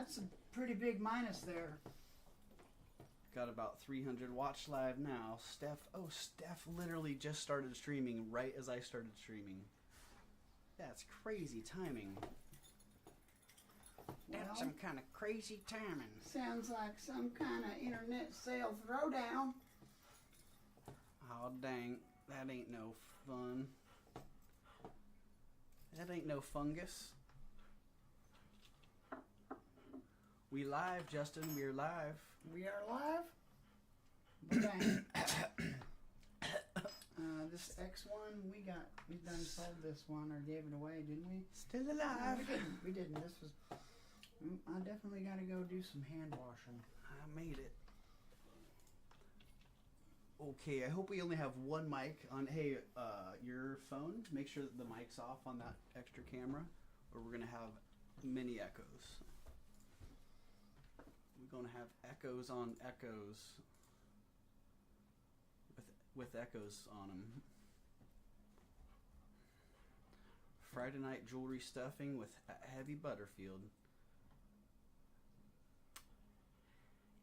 That's a pretty big minus there. Got about 300 watch live now. Steph literally just started streaming right as I started streaming. That's crazy timing. That's Well, some kind of crazy timing. sounds like some kind of internet sale throwdown. Oh dang, that ain't no fun. That ain't no fungus. We live, Justin. We're live. We are live. Bang. This X1 we done sold this one or gave it away, didn't we? Still No, alive. we didn't. This was. I definitely got to go do some hand washing. I made it. Okay, I hope we only have one mic on. Hey, your phone, make sure that the mic's off on that extra camera, or we're gonna have many echoes. We're gonna have echoes on echoes with echoes on them. Friday night jewelry stuffing with heavy Butterfield.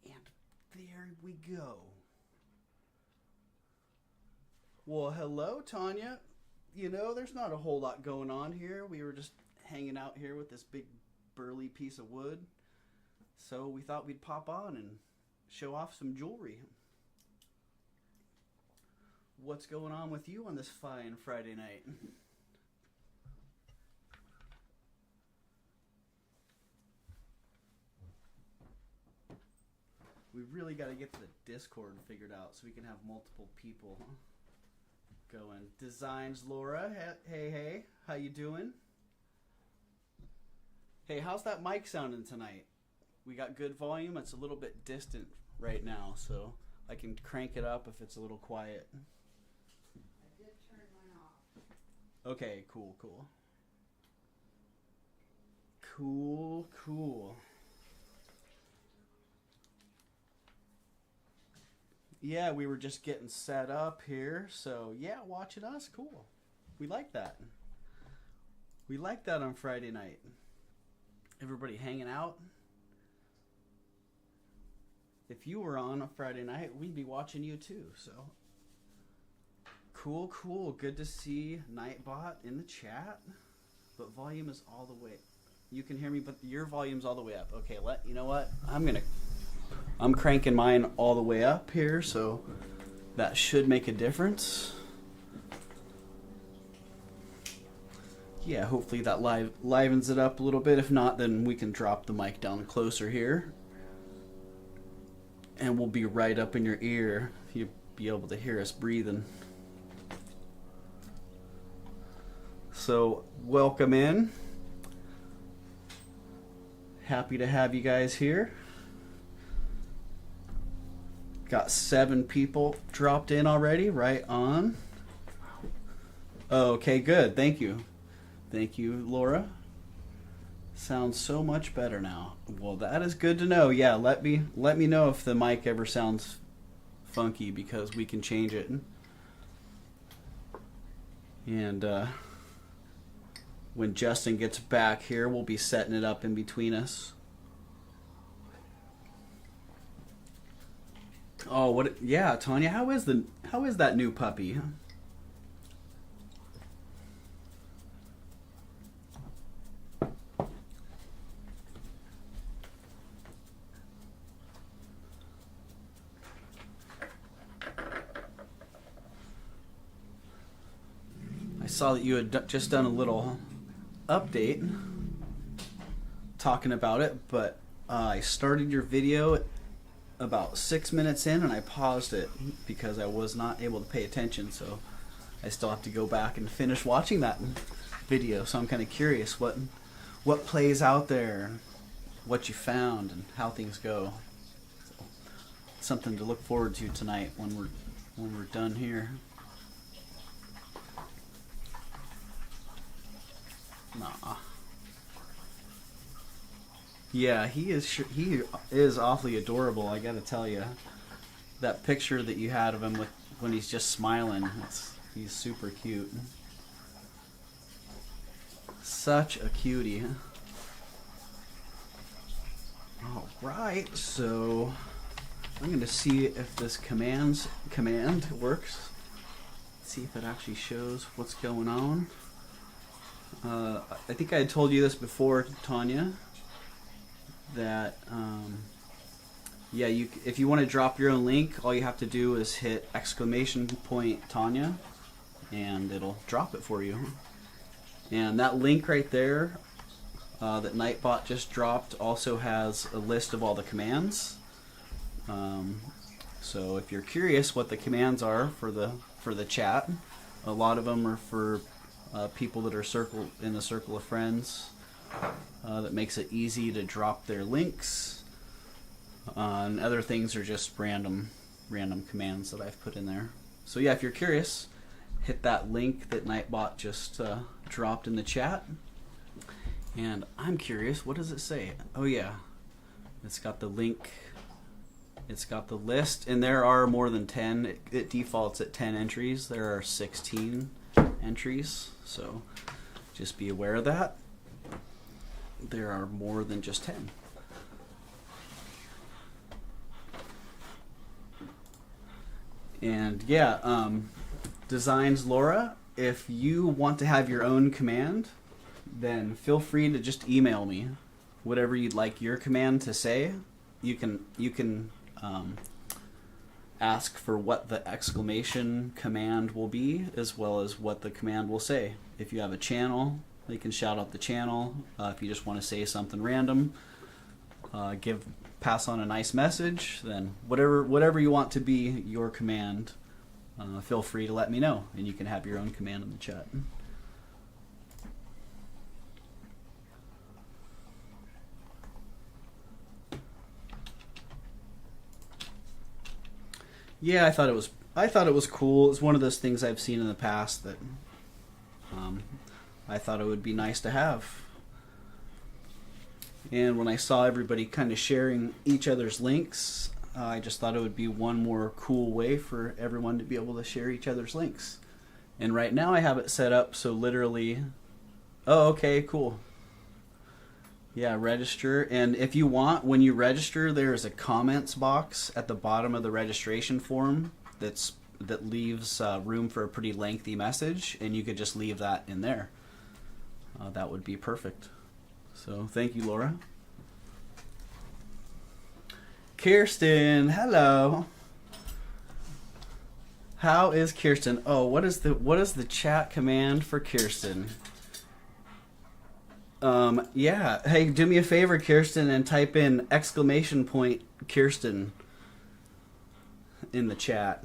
And there we go. Well, hello, Tanya. You know, there's not a whole lot going on here. We were just hanging out here with this big burly piece of wood. So we thought we'd pop on and show off some jewelry. What's going on with you on this fine Friday night? We really got to get the Discord figured out so we can have multiple people going. Designs, Laura. Hey, how you doing? Hey, how's that mic sounding tonight? We got good volume. It's a little bit distant right now, so I can crank it up if it's a little quiet. I did turn mine off. Okay, cool. Yeah, we were just getting set up here, so yeah, watching us, cool. We like that. We like that on Friday night. Everybody hanging out. If you were on a Friday night, we'd be watching you too, so. Cool. Good to see Nightbot in the chat, but volume is all the way. You can hear me, but your volume's all the way up. Okay, you know what? I'm cranking mine all the way up here, so that should make a difference. Yeah, hopefully that livens it up a little bit. If not, then we can drop the mic down closer here. And we'll be right up in your ear. You'll be able to hear us breathing. So, welcome in. Happy to have you guys here. Got 7 people dropped in already, right on. Okay, good. Thank you. Thank you, Laura. Sounds so much better now. Well, that is good to know. Yeah, let me know if the mic ever sounds funky, because we can change it. And when Justin gets back here, we'll be setting it up in between us. Oh, what? Yeah, Tanya, how is that new puppy? I saw that you had just done a little update talking about it, but I started your video about 6 minutes in and I paused it because I was not able to pay attention, so I still have to go back and finish watching that video. So I'm kind of curious what plays out there, what you found, and how things go. So, something to look forward to tonight when we're done here. Nah. Yeah, he is awfully adorable, I gotta tell you. That picture that you had of him when he's just smiling, he's super cute. Such a cutie. Right, so I'm going to see if this command works. See if it actually shows what's going on. I think I had told you this before, Tanya, that yeah, if you want to drop your own link, all you have to do is hit !! Tanya, and it'll drop it for you. And that link right there that Nightbot just dropped also has a list of all the commands. So if you're curious what the commands are for the chat, a lot of them are for people that are in the circle of friends. That makes it easy to drop their links. And other things are just random commands that I've put in there. So yeah, if you're curious, hit that link that Nightbot just dropped in the chat. And I'm curious, what does it say? Oh yeah, it's got the link. It's got the list, and there are more than 10. It defaults at 10 entries. There are 16 entries, so just be aware of that. There are more than just 10. And yeah, Designs Laura, if you want to have your own command, then feel free to just email me whatever you'd like your command to say. You can ask for what the exclamation command will be, as well as what the command will say. If you have a channel, you can shout out the channel. If you just want to say something random, pass on a nice message, then whatever you want to be your command, feel free to let me know, and you can have your own command in the chat. Yeah, I thought it was cool. It's one of those things I've seen in the past that I thought it would be nice to have. And when I saw everybody kind of sharing each other's links, I just thought it would be one more cool way for everyone to be able to share each other's links. And right now I have it set up so literally, oh, okay, cool. Yeah, register. And if you want, when you register, there's a comments box at the bottom of the registration form that leaves room for a pretty lengthy message, and you could just leave that in there. That would be perfect. So thank you, Laura. Kirsten, hello. How is Kirsten? Oh, what is the chat command for Kirsten? Yeah. Hey, do me a favor, Kirsten, and type in ! Kirsten in the chat.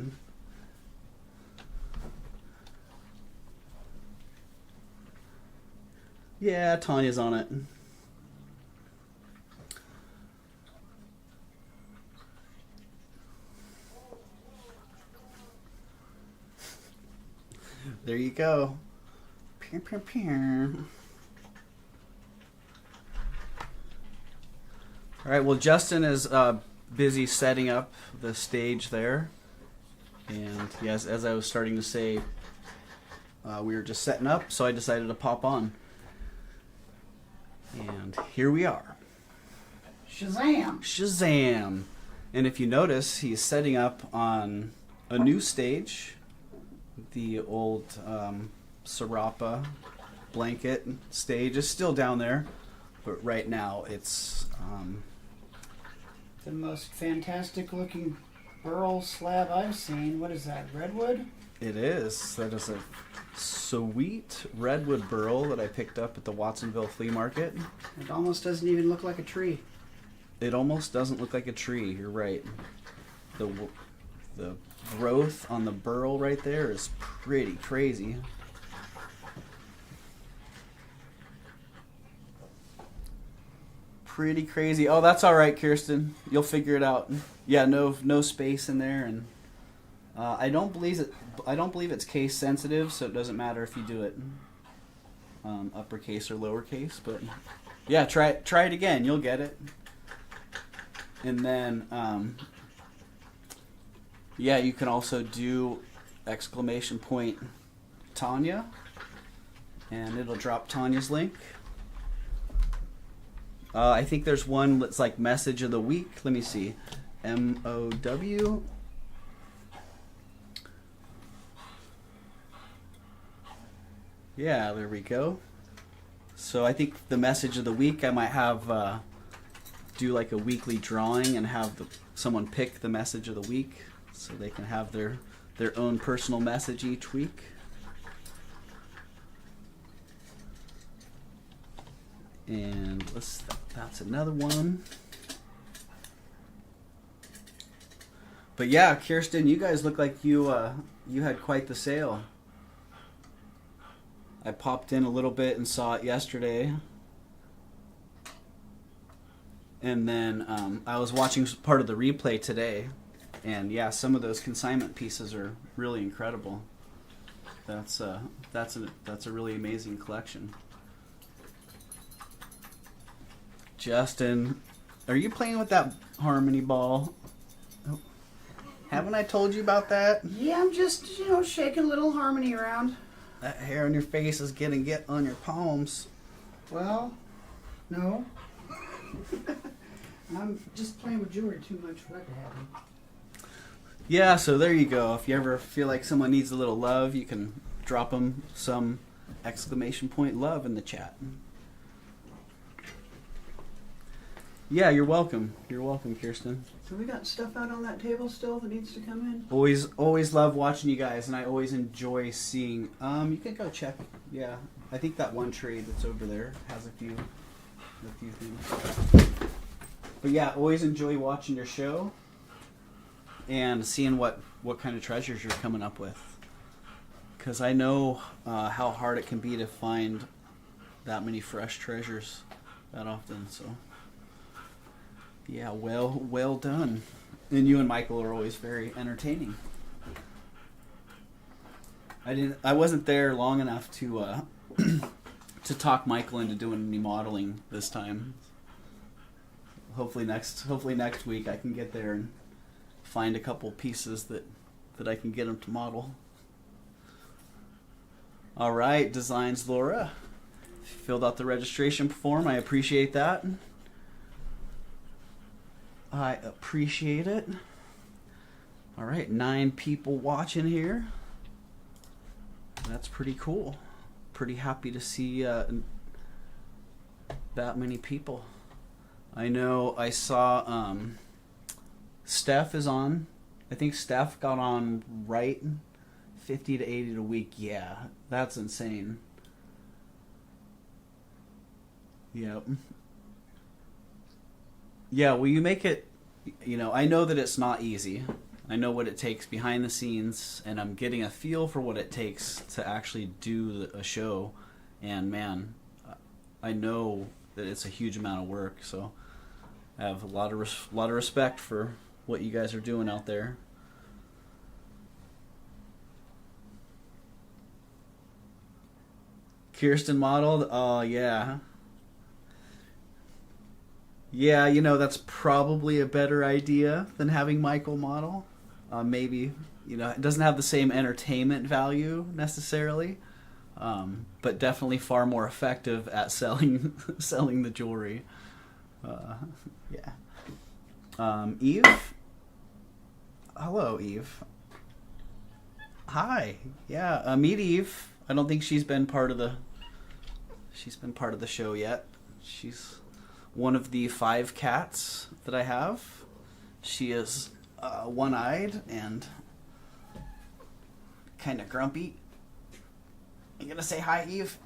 Yeah, Tanya's on it. There you go. Pew, pew, pew. All right, well, Justin is busy setting up the stage there. And yes, as I was starting to say, we were just setting up, so I decided to pop on. And here we are. Shazam! Shazam! And if you notice, he's setting up on a new stage. The old Serapa blanket stage is still down there, but right now it's the most fantastic looking burl slab I've seen. What is that, redwood? It is. That is a sweet redwood burl that I picked up at the Watsonville flea market. It almost doesn't even look like a tree. It almost doesn't look like a tree. You're right. The growth on the burl right there is pretty crazy. Pretty crazy. Oh, that's all right, Kirsten. You'll figure it out. Yeah, no space in there, and I don't believe it's case sensitive, so it doesn't matter if you do it uppercase or lowercase. But yeah, try it again. You'll get it. And then yeah, you can also do ! Tanya, and it'll drop Tanya's link. I think there's one that's like message of the week. Let me see. MOW. Yeah, there we go. So I think the message of the week, I might have do like a weekly drawing and have someone pick the message of the week, so they can have their own personal message each week. And that's another one. But yeah, Kirsten, you guys look like you had quite the sale. I popped in a little bit and saw it yesterday. And then I was watching part of the replay today. And yeah, some of those consignment pieces are really incredible. That's a really amazing collection. Justin, are you playing with that harmony ball? Oh. Haven't I told you about that? Yeah, I'm just, shaking a little harmony around. That hair on your face is getting on your palms. Well, no. I'm just playing with jewelry too much for that to happen. Yeah, so there you go. If you ever feel like someone needs a little love, you can drop them some exclamation point love in the chat. Yeah, you're welcome. You're welcome, Kirsten. So we got stuff out on that table still that needs to come in? Always love watching you guys, and I always enjoy seeing. You can go check. Yeah, I think that one trade that's over there has a few things. But yeah, always enjoy watching your show and seeing what kind of treasures you're coming up with. Because I know how hard it can be to find that many fresh treasures that often. So. Yeah, well done. And you and Michael are always very entertaining. I wasn't there long enough to to talk Michael into doing any modeling this time. Hopefully next week I can get there and find a couple pieces that I can get him to model. All right, Designs Laura. Filled out the registration form. I appreciate that. I appreciate it. All right, 9 people watching here. That's pretty cool. Pretty happy to see that many people. I know I saw Steph is on. I think Steph got on right 50 to 80 a week. Yeah, that's insane. Yep. Yeah, will you make it, I know that it's not easy. I know what it takes behind the scenes, and I'm getting a feel for what it takes to actually do a show. And man, I know that it's a huge amount of work, so I have a lot of respect for what you guys are doing out there. Kirsten modeled? Oh, yeah. Yeah, that's probably a better idea than having Michael model. Maybe, it doesn't have the same entertainment value necessarily, but definitely far more effective at selling the jewelry. Yeah. Eve? Hello, Eve. Hi. Yeah, meet Eve. I don't think she's been part of the show yet. She's one of the 5 cats that I have. She is one-eyed and kind of grumpy. You gonna say hi, Eve?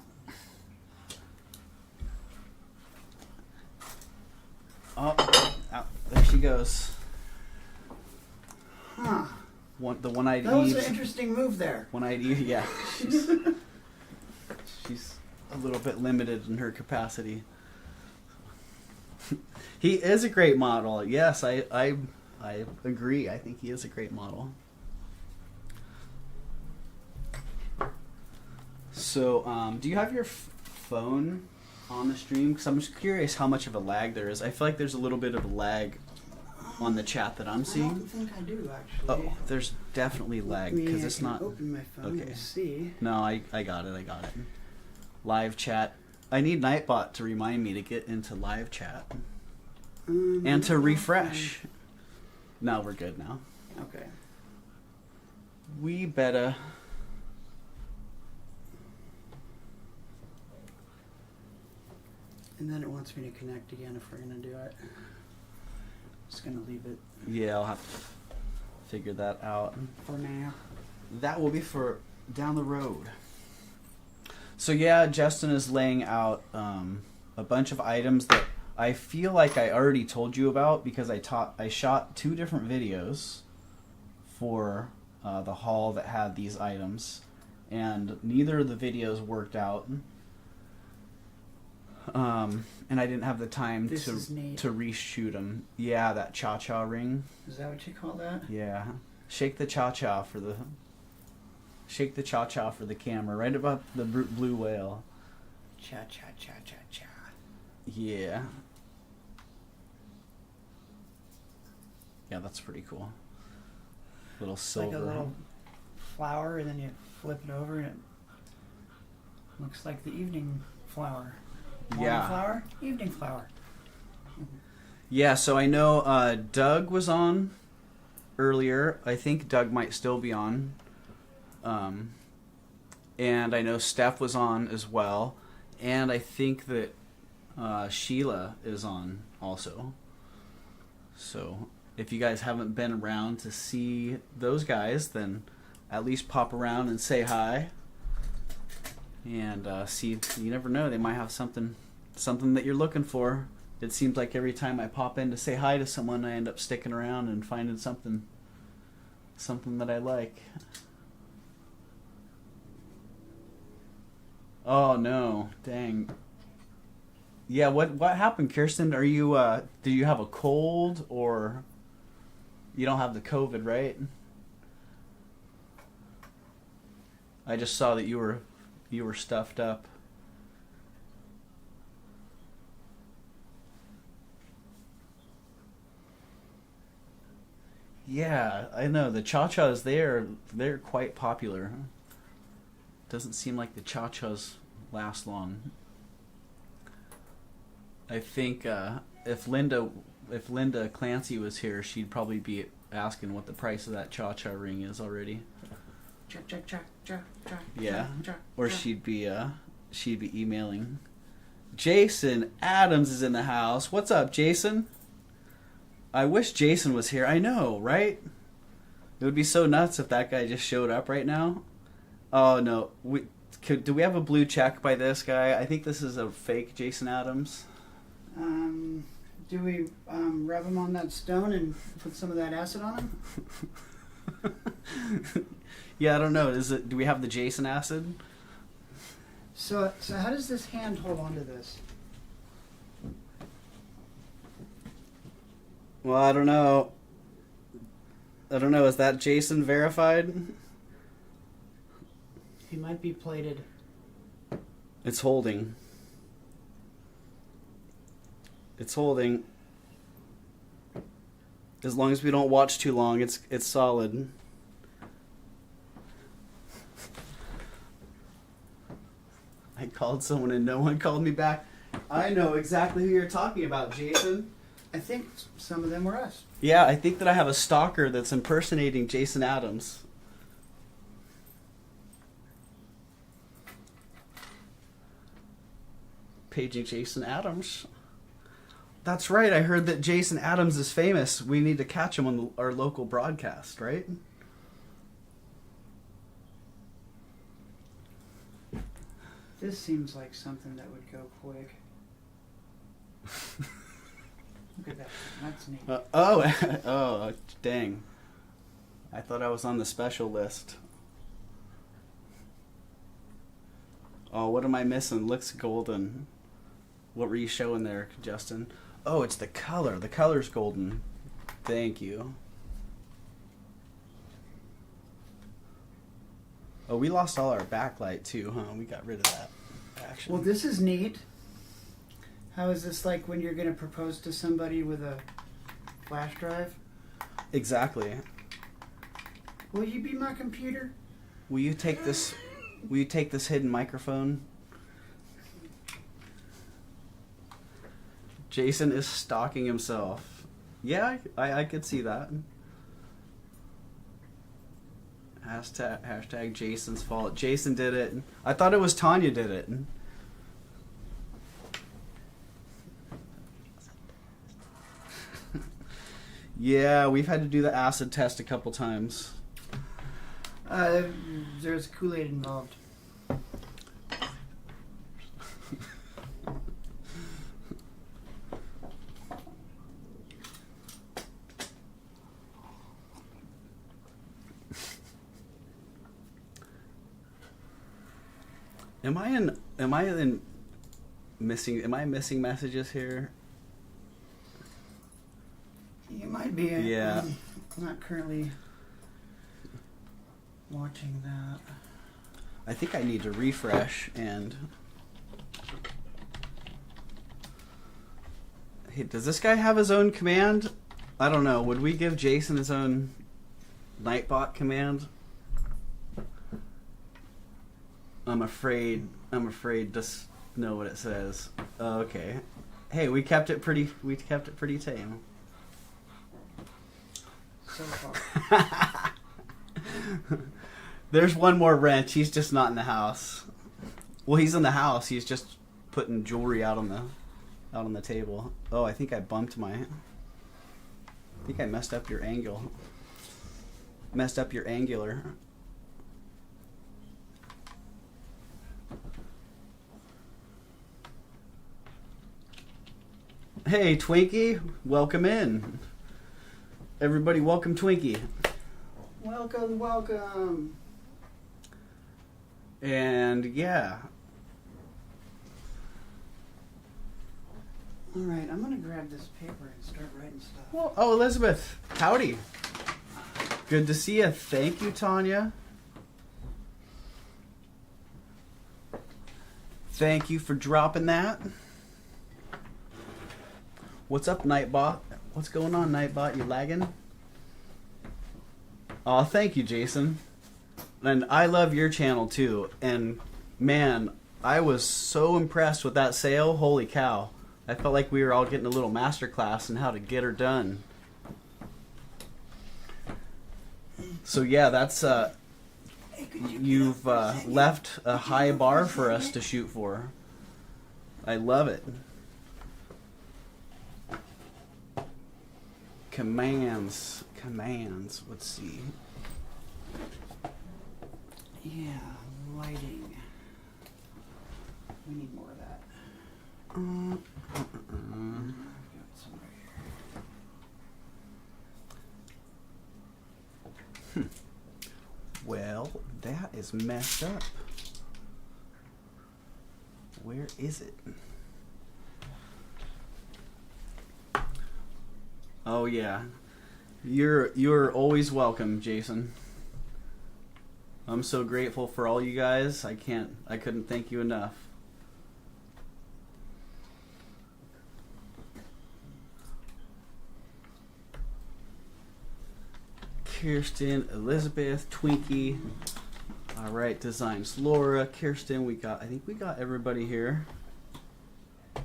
Oh, there she goes. Huh. The one-eyed Eve. That was an interesting move there. One-eyed Eve, yeah. She's a little bit limited in her capacity. He is a great model. Yes, I agree. I think he is a great model. So, do you have your phone on the stream? Because I'm just curious how much of a lag there is. I feel like there's a little bit of a lag on the chat that I'm seeing. I don't think I do, actually. Oh, there's definitely lag because it's not. Open my phone okay. and see. No, I got it. Live chat Nightbot to remind me to get into live chat and to refresh. No, we're good now. Okay. We better. And then it wants me to connect again if we're gonna do it. Just gonna leave it Yeah, I'll have to figure that out. for now. That will be for down the road. So yeah, Justin is laying out a bunch of items that I feel like I already told you about because I shot 2 different videos for the haul that had these items, and neither of the videos worked out. And I didn't have the time This is neat. to reshoot them. Yeah, that cha-cha ring. Is that what you call that? Yeah, shake the cha-cha for the camera right above the blue whale. Cha cha cha cha cha. Yeah. Yeah, that's pretty cool. Little It's silver. like a little flower, and then you flip it over, and it looks like the evening flower. Morning Yeah. flower, evening flower. Yeah, so I know Doug was on earlier. I think Doug might still be on. And I know Steph was on as well. And I think that Sheila is on also. So if you guys haven't been around to see those guys, then at least pop around and say hi. And see, you never know, they might have something that you're looking for. It seems like every time I pop in to say hi to someone, I end up sticking around and finding something that I like. Oh no, dang. Yeah, what happened, Kirsten? Are you do you have a cold, or you don't have the COVID, right? I just saw that you were stuffed up. Yeah, I know. The cha-chas they're quite popular. Doesn't seem like the cha-chas last long. I think if Linda Clancy was here, she'd probably be asking what the price of that cha-cha ring is already. Cha cha cha cha cha. Yeah, cha, or cha. she'd be emailing. Jason Adams is in the house. What's up, Jason? I wish Jason was here. I know, right? It would be so nuts if that guy just showed up right now. Oh no, do we have a blue check by this guy? I think this is a fake Jason Adams. Do we rub him on that stone and put some of that acid on him? Yeah, I don't know. Do we have the Jason acid? So how does this hand hold on to this? Well, I don't know. Is that Jason verified? He might be plated. It's holding. It's holding. As long as we don't watch too long, it's solid. I called someone and no one called me back. I know exactly who you're talking about, Jason. I think some of them were us. Yeah, I think that I have a stalker that's impersonating Jason Adams. Paging Jason Adams. That's right, I heard that Jason Adams is famous. We need to catch him on our local broadcast, right? This seems like something that would go quick. Look at that. That's neat. Oh, dang. I thought I was on the special list. Oh, what am I missing? Looks golden. What were you showing there, Justin? Oh, it's the color. The color's golden. Thank you. Oh, we lost all our backlight too, huh? We got rid of that action. Well, this is neat. How is this like when you're going to propose to somebody with a flash drive? Exactly. Will you be my computer? Will you take this hidden microphone? Jason is stalking himself. Yeah, I could see that. Hashtag Jason's fault. Jason did it. I thought it was Tanya did it. Yeah, we've had to do the acid test a couple times. There's Kool-Aid involved. Am I missing messages here? You might be. Yeah. I'm not currently watching that. I think I need to refresh and... Hey, does this guy have his own command? I don't know. Would we give Jason his own Nightbot command? I'm afraid to know what it says. Oh, okay. Hey, we kept it pretty tame. So far. There's one more wrench. He's just not in the house. Well, he's in the house. He's just putting jewelry out on the table. Oh, I think I bumped my... I think I messed up your angle. Messed up your angular. Hey, Twinkie. Welcome in. Everybody, welcome Twinkie. Welcome, welcome. And yeah. All right, I'm gonna grab this paper and start writing stuff. Well, oh, Elizabeth. Howdy. Good to see you. Thank you, Tanya. Thank you for dropping that. What's up, Nightbot? What's going on, Nightbot? You lagging? Oh, thank you, Jason. And I love your channel too. And man, I was so impressed with that sale. Holy cow. I felt like we were all getting a little masterclass in how to get her done. So yeah, that's you've left a high bar for us to shoot for. I love it. Commands. Let's see. Yeah, lighting. We need more of that. I've got some right here. Well, that is messed up. Where is it? Oh yeah. You're always welcome, Jason. I'm so grateful for all you guys. I couldn't thank you enough. Kirsten, Elizabeth, Twinkie. All right, designs Laura, Kirsten. I think we got everybody here. I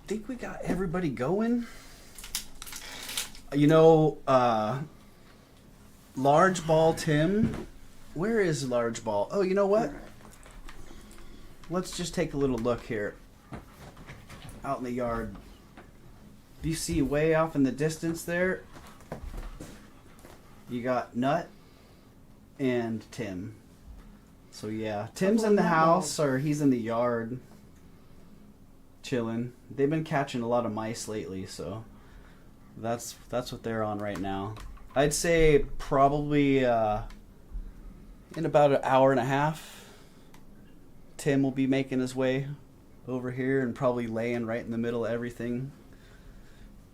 think we got everybody going. You know, Large Ball Tim. Where is Large Ball? Oh, you know what? Let's just take a little look here. Out in the yard. Do you see way off in the distance there? You got Nut and Tim. So yeah, Tim's in the house, or he's in the yard chilling. They've been catching a lot of mice lately, so that's what they're on right now. I'd say probably in about an hour and a half, Tim will be making his way over here and probably laying right in the middle of everything.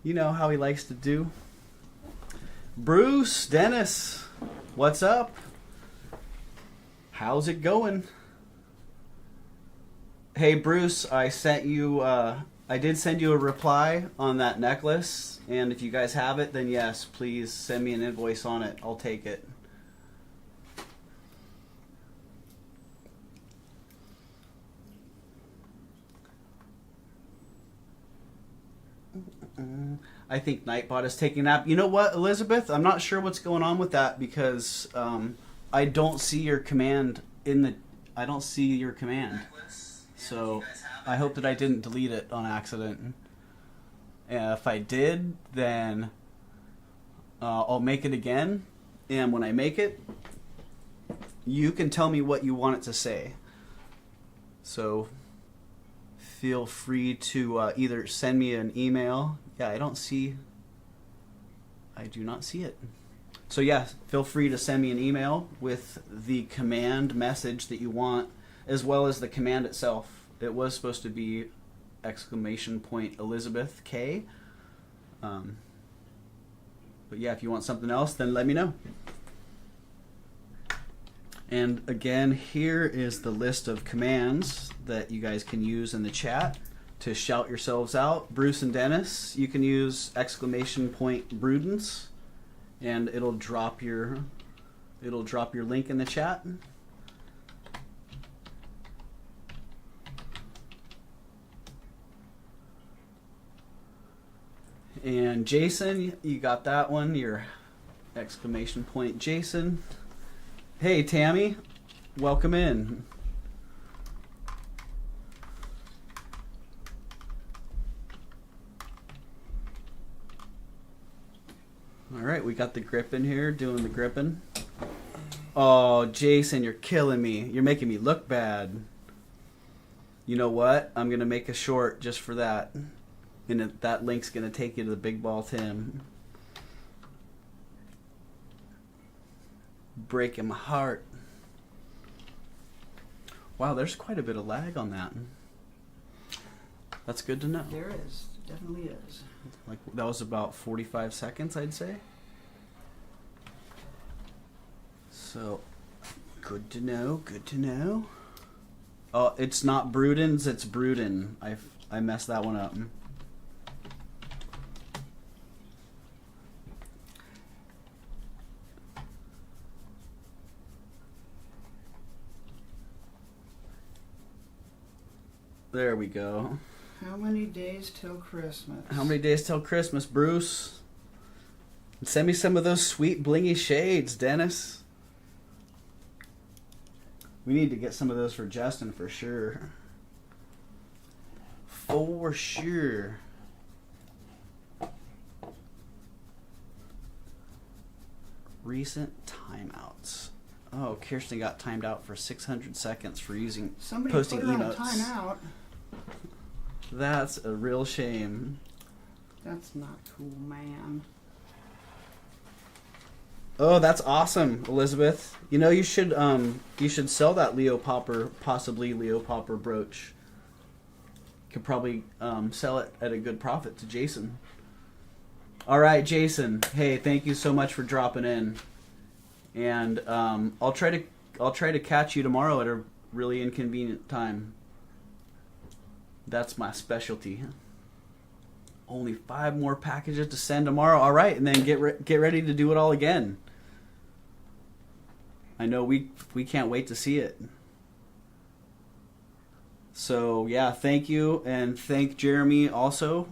You know how he likes to do. Bruce, Dennis, what's up? How's it going? Hey Bruce, I sent you I did send you a reply on that necklace, and if you guys have it, then yes, please send me an invoice on it. I'll take it. I think Nightbot is taking a nap. You know what, Elizabeth? I'm not sure what's going on with that because I don't see your command I don't see your command. So I hope that I didn't delete it on accident. If I did, then I'll make it again. And when I make it, you can tell me what you want it to say. So feel free to either send me an email. Yeah, I do not see it. So yeah, feel free to send me an email with the command message that you want, as well as the command itself. It was supposed to be !Elizabeth K. But yeah, if you want something else, then let me know. And again, here is the list of commands that you guys can use in the chat to shout yourselves out. Bruce and Dennis, you can use !Brudence, and it'll drop your link in the chat. And Jason, you got that one, your !Jason. Hey Tammy, welcome in. All right, we got the grip in here, doing the gripping. Oh, Jason, you're killing me. You're making me look bad. You know what? I'm going to make a short just for that. And that link's going to take you to the Big Ball Tim. Breaking my heart. Wow, there's quite a bit of lag on that. That's good to know. There is. Definitely is. Like that was about 45 seconds, I'd say. So, good to know. Good to know. Oh, it's not Brudens, it's Bruden. I messed that one up. There we go. How many days till Christmas? How many days till Christmas, Bruce? Send me some of those sweet blingy shades, Dennis. We need to get some of those for Justin for sure. For sure. Recent timeouts. Oh, Kirsten got timed out for 600 seconds for posting put her emotes. on timeout. That's a real shame. That's not cool, man. Oh, that's awesome, Elizabeth. You know, you should sell that possibly Leo Popper brooch. Could probably sell it at a good profit to Jason. All right, Jason. Hey, thank you so much for dropping in. And I'll try to catch you tomorrow at a really inconvenient time. That's my specialty. Only 5 more packages to send tomorrow. All right, and then get ready to do it all again. I know we can't wait to see it. So yeah, thank you, and thank Jeremy also.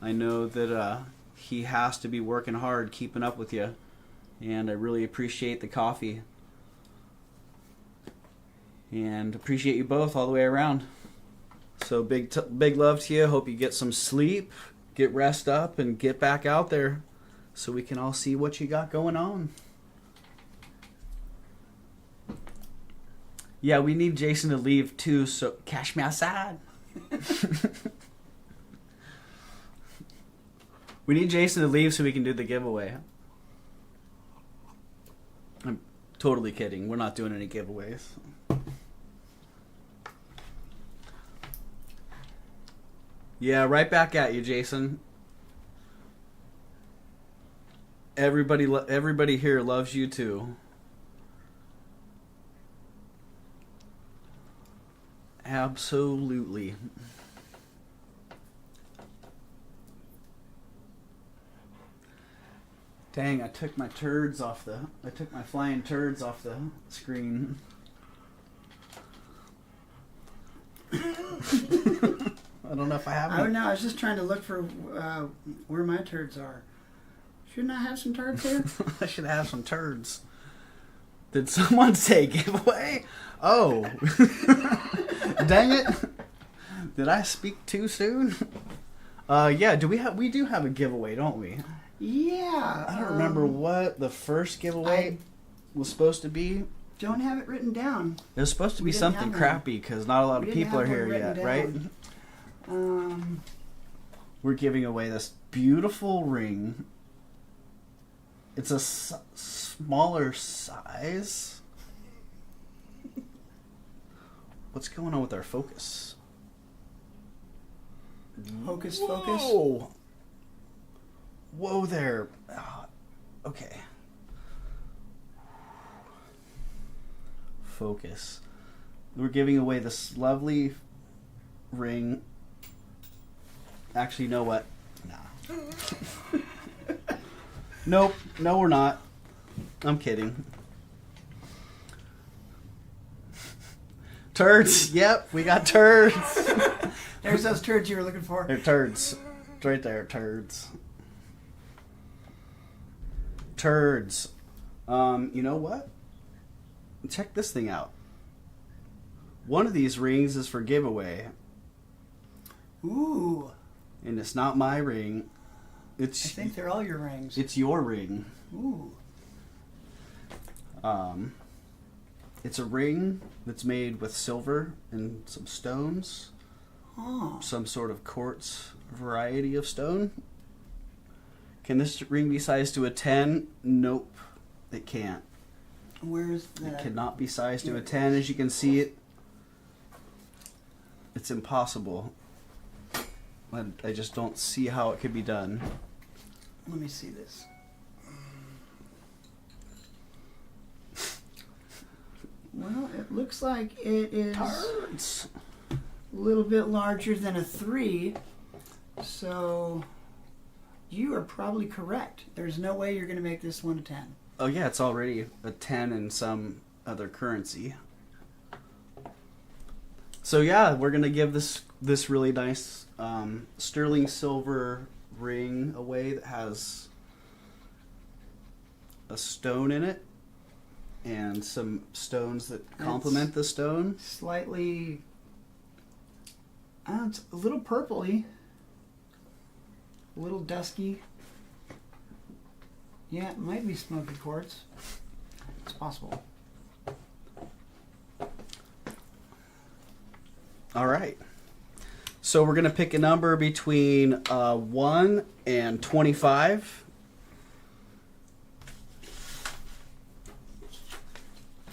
I know that he has to be working hard, keeping up with you, and I really appreciate the coffee. And appreciate you both all the way around. So big love to you. Hope you get some sleep, get rest up, and get back out there so we can all see what you got going on. Yeah, we need Jason to leave too, so cash me outside. We need Jason to leave so we can do the giveaway. I'm totally kidding. We're not doing any giveaways. Yeah, right back at you, Jason. Everybody here loves you too. Absolutely. Dang, I took my flying turds off the screen. I don't know if I have I any. don't know. I was just trying to look for where my turds are. Shouldn't I have some turds here? I should have some turds. Did someone say giveaway? Oh. Dang it. Did I speak too soon? Yeah, we do have a giveaway, don't we? Yeah. I don't remember what the first giveaway was supposed to be. Don't have it written down. It was supposed to be We didn't something have crappy because not a lot of We didn't people are have here one yet, written right? down. We're giving away this beautiful ring. It's a smaller size. What's going on with our focus? Hocus Focus. Whoa there. Okay. Focus. We're giving away this lovely ring. Actually, you know what? Nah. Nope. No, we're not. I'm kidding. Turds. Yep, we got turds. There's those turds you were looking for. They're turds. It's right there, turds. Turds. You know what? Check this thing out. One of these rings is for giveaway. Ooh. And it's not my ring. I think they're all your rings. It's your ring. Ooh. It's a ring that's made with silver and some stones. Oh. Some sort of quartz variety of stone. Can this ring be sized to a 10? Nope, it can't. Where's that? It cannot be sized to a 10. As you can see, it's impossible. I just don't see how it could be done. Let me see this. Well, it looks like it is Turds. a little bit larger than a 3. So you are probably correct. There's no way you're going to make this one a 10. Oh yeah, it's already a 10 in some other currency. So yeah, we're gonna give this really nice sterling silver ring away that has a stone in it and some stones that complement the stone. Slightly, it's a little purpley, a little dusky. Yeah, it might be smoky quartz. It's possible. All right. So we're going to pick a number between 1 and 25.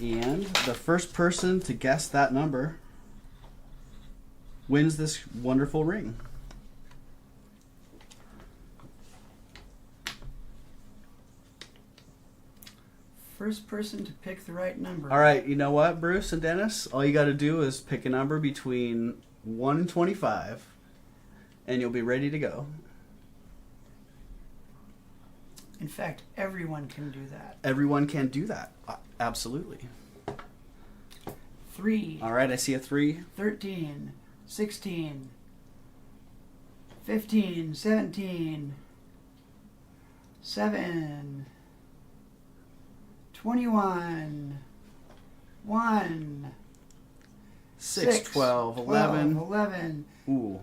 And the first person to guess that number wins this wonderful ring. First person to pick the right number. All right, you know what, Bruce and Dennis? All you got to do is pick a number between 1 and 25, and you'll be ready to go. In fact, everyone can do that. Everyone can do that. Absolutely. 3. All right, I see a 3. 13, 16, 15, 17, 7, 21, 1, 6, 12, 11. 11, Ooh.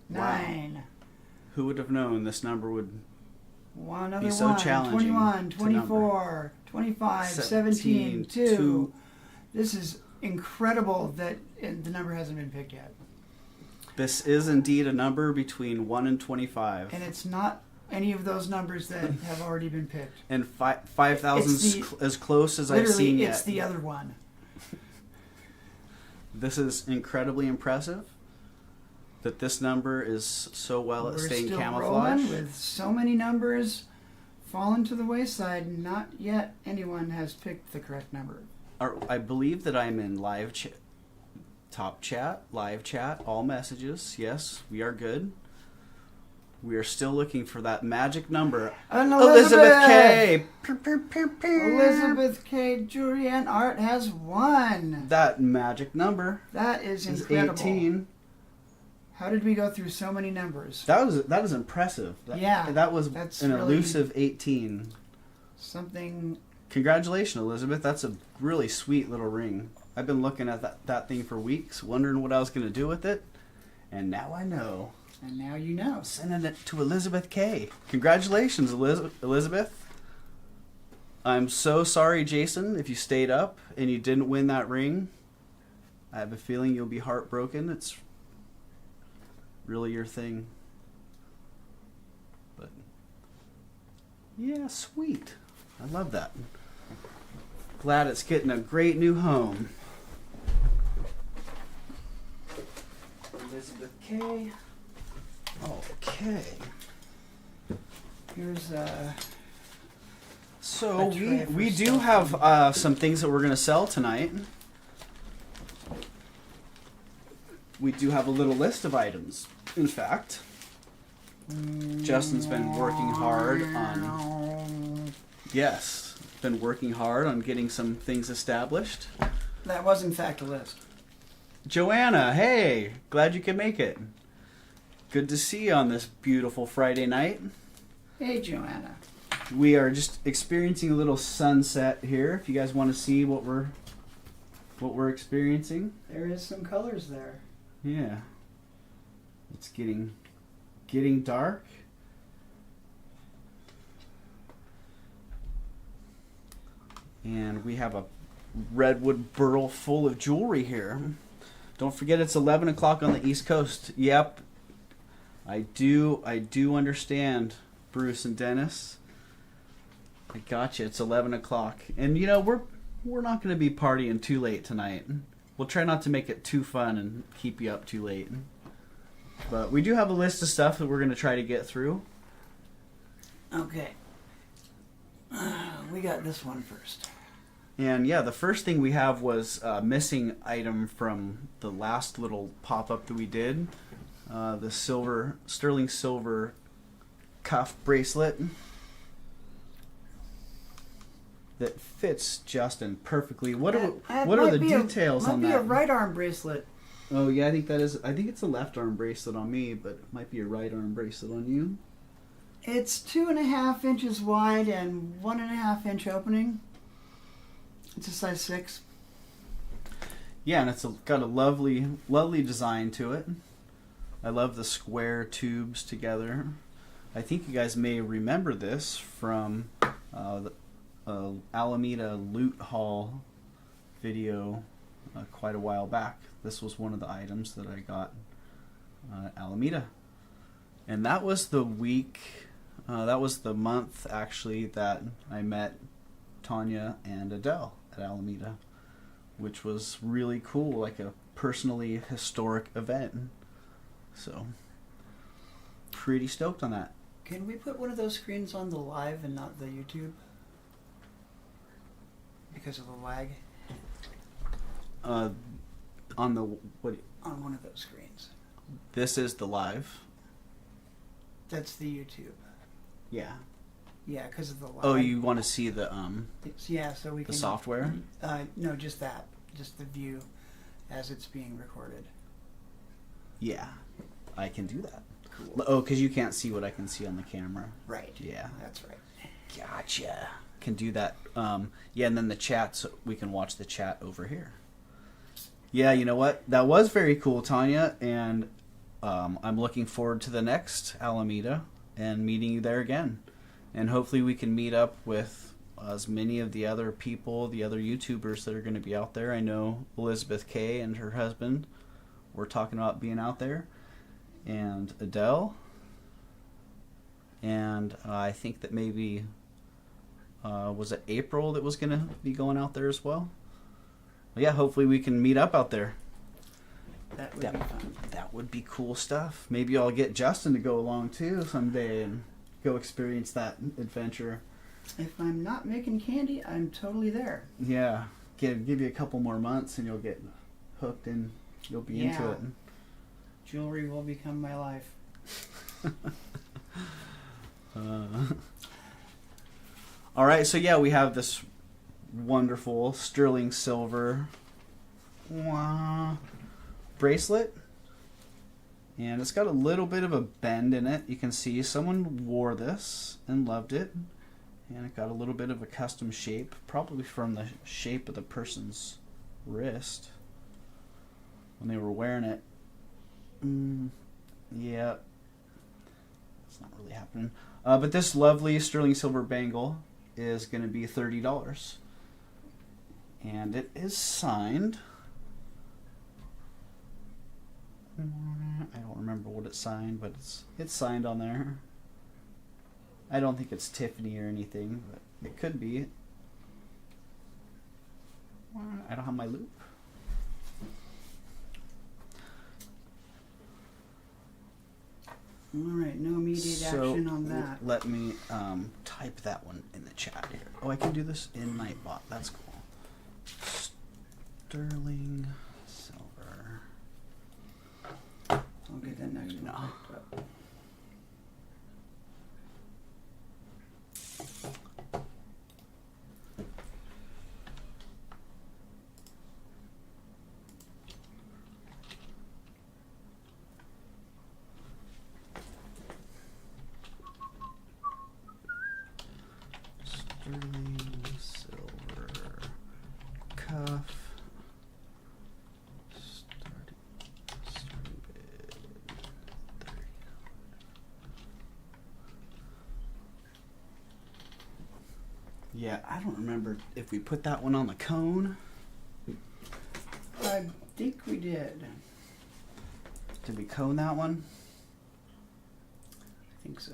9. Wow. Who would have known this number would One other be so one. challenging 21, to 24, 25, 17, 2. 2. This is incredible that the number hasn't been picked yet. This is indeed a number between 1 and 25. And it's not any of those numbers that have already been picked. And 5,000 is as close as I've seen Literally, yet. it's the other one. This is incredibly impressive that this number is so well at staying We're still camouflage. rolling with so many numbers fallen to the wayside. Not yet anyone has picked the correct number. I believe that I'm in live chat, top chat, live chat, all messages. Yes, we are good. We are still looking for that magic number. And Elizabeth K. Elizabeth K. Julianne Art has won. That magic number That is is incredible. 18. How did we go through so many numbers? That is impressive. That was that's an really elusive 18. something. Congratulations, Elizabeth. That's a really sweet little ring. I've been looking at that thing for weeks, wondering what I was going to do with it, and now I know. And now you know. Sending it to Elizabeth K. Congratulations, Elizabeth. I'm so sorry, Jason, if you stayed up and you didn't win that ring. I have a feeling you'll be heartbroken. It's really your thing. But yeah, sweet. I love that. Glad it's getting a great new home. Elizabeth K. Okay. Here's So a tray for we do stuff. have some things that we're going to sell tonight. We do have a little list of items. In fact, Justin's been working hard on... Yes, been working hard on getting some things established. That was in fact a list. Joanna, hey, glad you could make it. Good to see you on this beautiful Friday night. Hey, Joanna. We are just experiencing a little sunset here. If you guys want to see what we're experiencing. There is some colors there. Yeah. It's getting dark. And we have a redwood burl full of jewelry here. Don't forget it's 11 o'clock on the East Coast. Yep. I do understand, Bruce and Dennis. I got you. It's 11 o'clock. And you know, we're not going to be partying too late tonight. We'll try not to make it too fun and keep you up too late. But we do have a list of stuff that we're going to try to get through. Okay. We got this one first. And yeah, the first thing we have was a missing item from the last little pop-up that we did. The sterling silver cuff bracelet that fits Justin perfectly. What are the details on that? Might be a right arm bracelet. Oh yeah, I think it's a left arm bracelet on me, but it might be a right arm bracelet on you. It's 2.5 inches wide and 1.5 inch opening. It's a size 6. Yeah, and it's got a lovely design to it. I love the square tubes together. I think you guys may remember this from the Alameda Loot Haul video quite a while back. This was one of the items that I got at Alameda. And that was the month actually that I met Tanya and Adele at Alameda, which was really cool, like a personally historic event. So, pretty stoked on that. Can we put one of those screens on the live and not the YouTube? Because of the lag? On the what? On one of those screens. This is the live. That's the YouTube. Yeah. Yeah, because of the lag. Oh, you want to see the yeah, so we can... the software? No, just that. Just the view as it's being recorded. Yeah, I can do that. Cool. Oh, because you can't see what I can see on the camera. Right. Yeah. That's right. Gotcha. Can do that. Yeah, and then the chat, so we can watch the chat over here. Yeah, you know what? That was very cool, Tanya, and I'm looking forward to the next Alameda and meeting you there again. And hopefully we can meet up with as many of the other people, the other YouTubers that are going to be out there. I know Elizabeth K and her husband were talking about being out there, and Adele, and I think that maybe was it April that was going to be going out there as well. But yeah, hopefully we can meet up out there. That would be fun. That would be cool stuff. Maybe I'll get Justin to go along too someday and go experience that adventure. If I'm not making candy, I'm totally there. Yeah, give you a couple more months and you'll get hooked and you'll be into it. Jewelry will become my life. All right, so yeah, we have this wonderful sterling silver bracelet, And it's got a little bit of a bend in it. You can see someone wore this and loved it. And it got a little bit of a custom shape, probably from the shape of the person's wrist when they were wearing it. Yeah, it's not really happening. But this lovely sterling silver bangle is going to be $30. And it is signed. I don't remember what it's signed, but it's signed on there. I don't think it's Tiffany or anything, but it could be. I don't have my loop. All right, no immediate action on that. Let me type that one in the chat here. Oh, I can do this in Nightbot. That's cool. Sterling silver. I'll get that next one picked up. Sterling silver cuff. Starting bid $30. Yeah, I don't remember if we put that one on the cone. I think we did. Did we cone that one? I think so.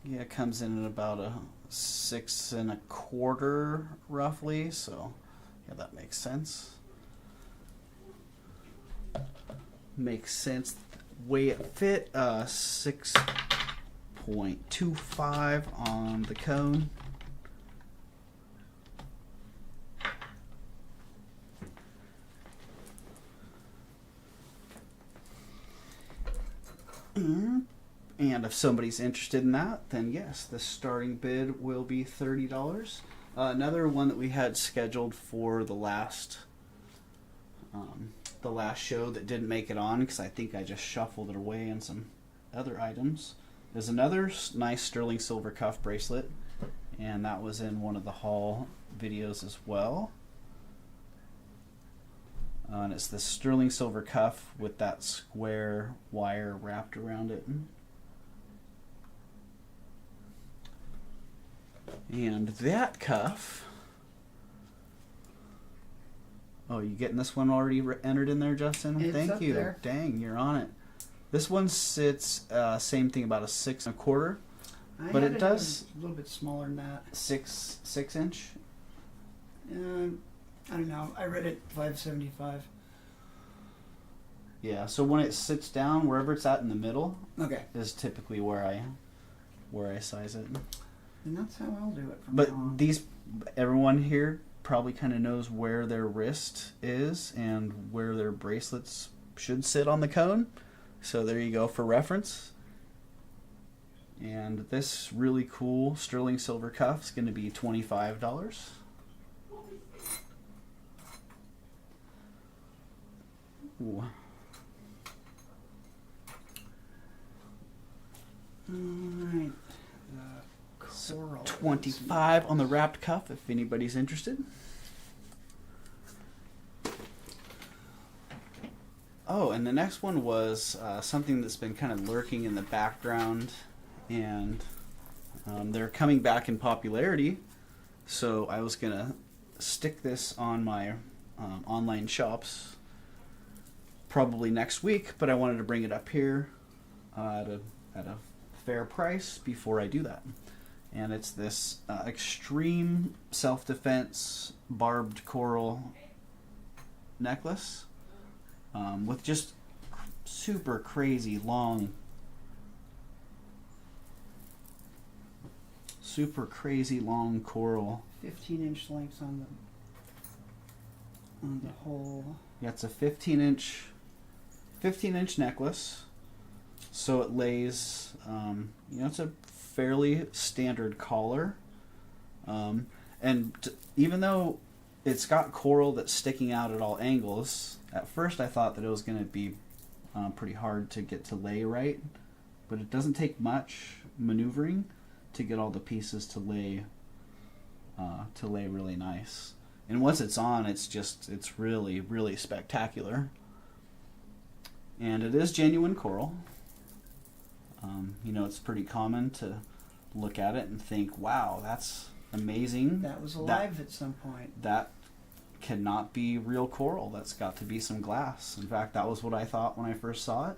Yeah, it comes in at about a 6 1/4 roughly, so yeah, that makes sense. Makes sense. Way it fit, 6.25 on the cone. And if somebody's interested in that, then yes, the starting bid will be $30. Another one that we had scheduled for the last show that didn't make it on because I think I just shuffled it away in some other items is another nice sterling silver cuff bracelet, and that was in one of the haul videos as well. And it's the sterling silver cuff with that square wire wrapped around it. And that cuff... Oh, you getting this one already entered in there, Justin? It's Thank up you. there. Dang, you're on it. This one sits, same thing, about a 6 1/4. I But had it does... a little bit smaller than that. 6 inch? I don't know. I read it 575. Yeah, so when it sits down, wherever it's at in the middle, Okay. is typically where I size it. And that's how I'll do it from But now on. everyone here probably kind of knows where their wrist is and where their bracelets should sit on the cone. So there you go for reference. And this really cool sterling silver cuff is going to be $25. Ooh. Alright. Coral. 25 on the wrapped cuff if anybody's interested. Oh, and the next one was something that's been kind of lurking in the background, and they're coming back in popularity. So I was going to stick this on my online shops probably next week, but I wanted to bring it up here at a fair price before I do that. And it's this extreme self-defense barbed coral necklace with just super crazy long coral. 15-inch lengths on the whole. Yeah, it's a 15-inch necklace. So it lays, it's a fairly standard collar. Even though it's got coral that's sticking out at all angles, at first I thought that it was going to be pretty hard to get to lay right, but it doesn't take much maneuvering to get all the pieces to lay really nice. And once it's on, it's really, really spectacular. And it is genuine coral. You know, it's pretty common to look at it and think, wow, that's amazing. That was alive at some point. That cannot be real coral. That's got to be some glass. In fact, that was what I thought when I first saw it.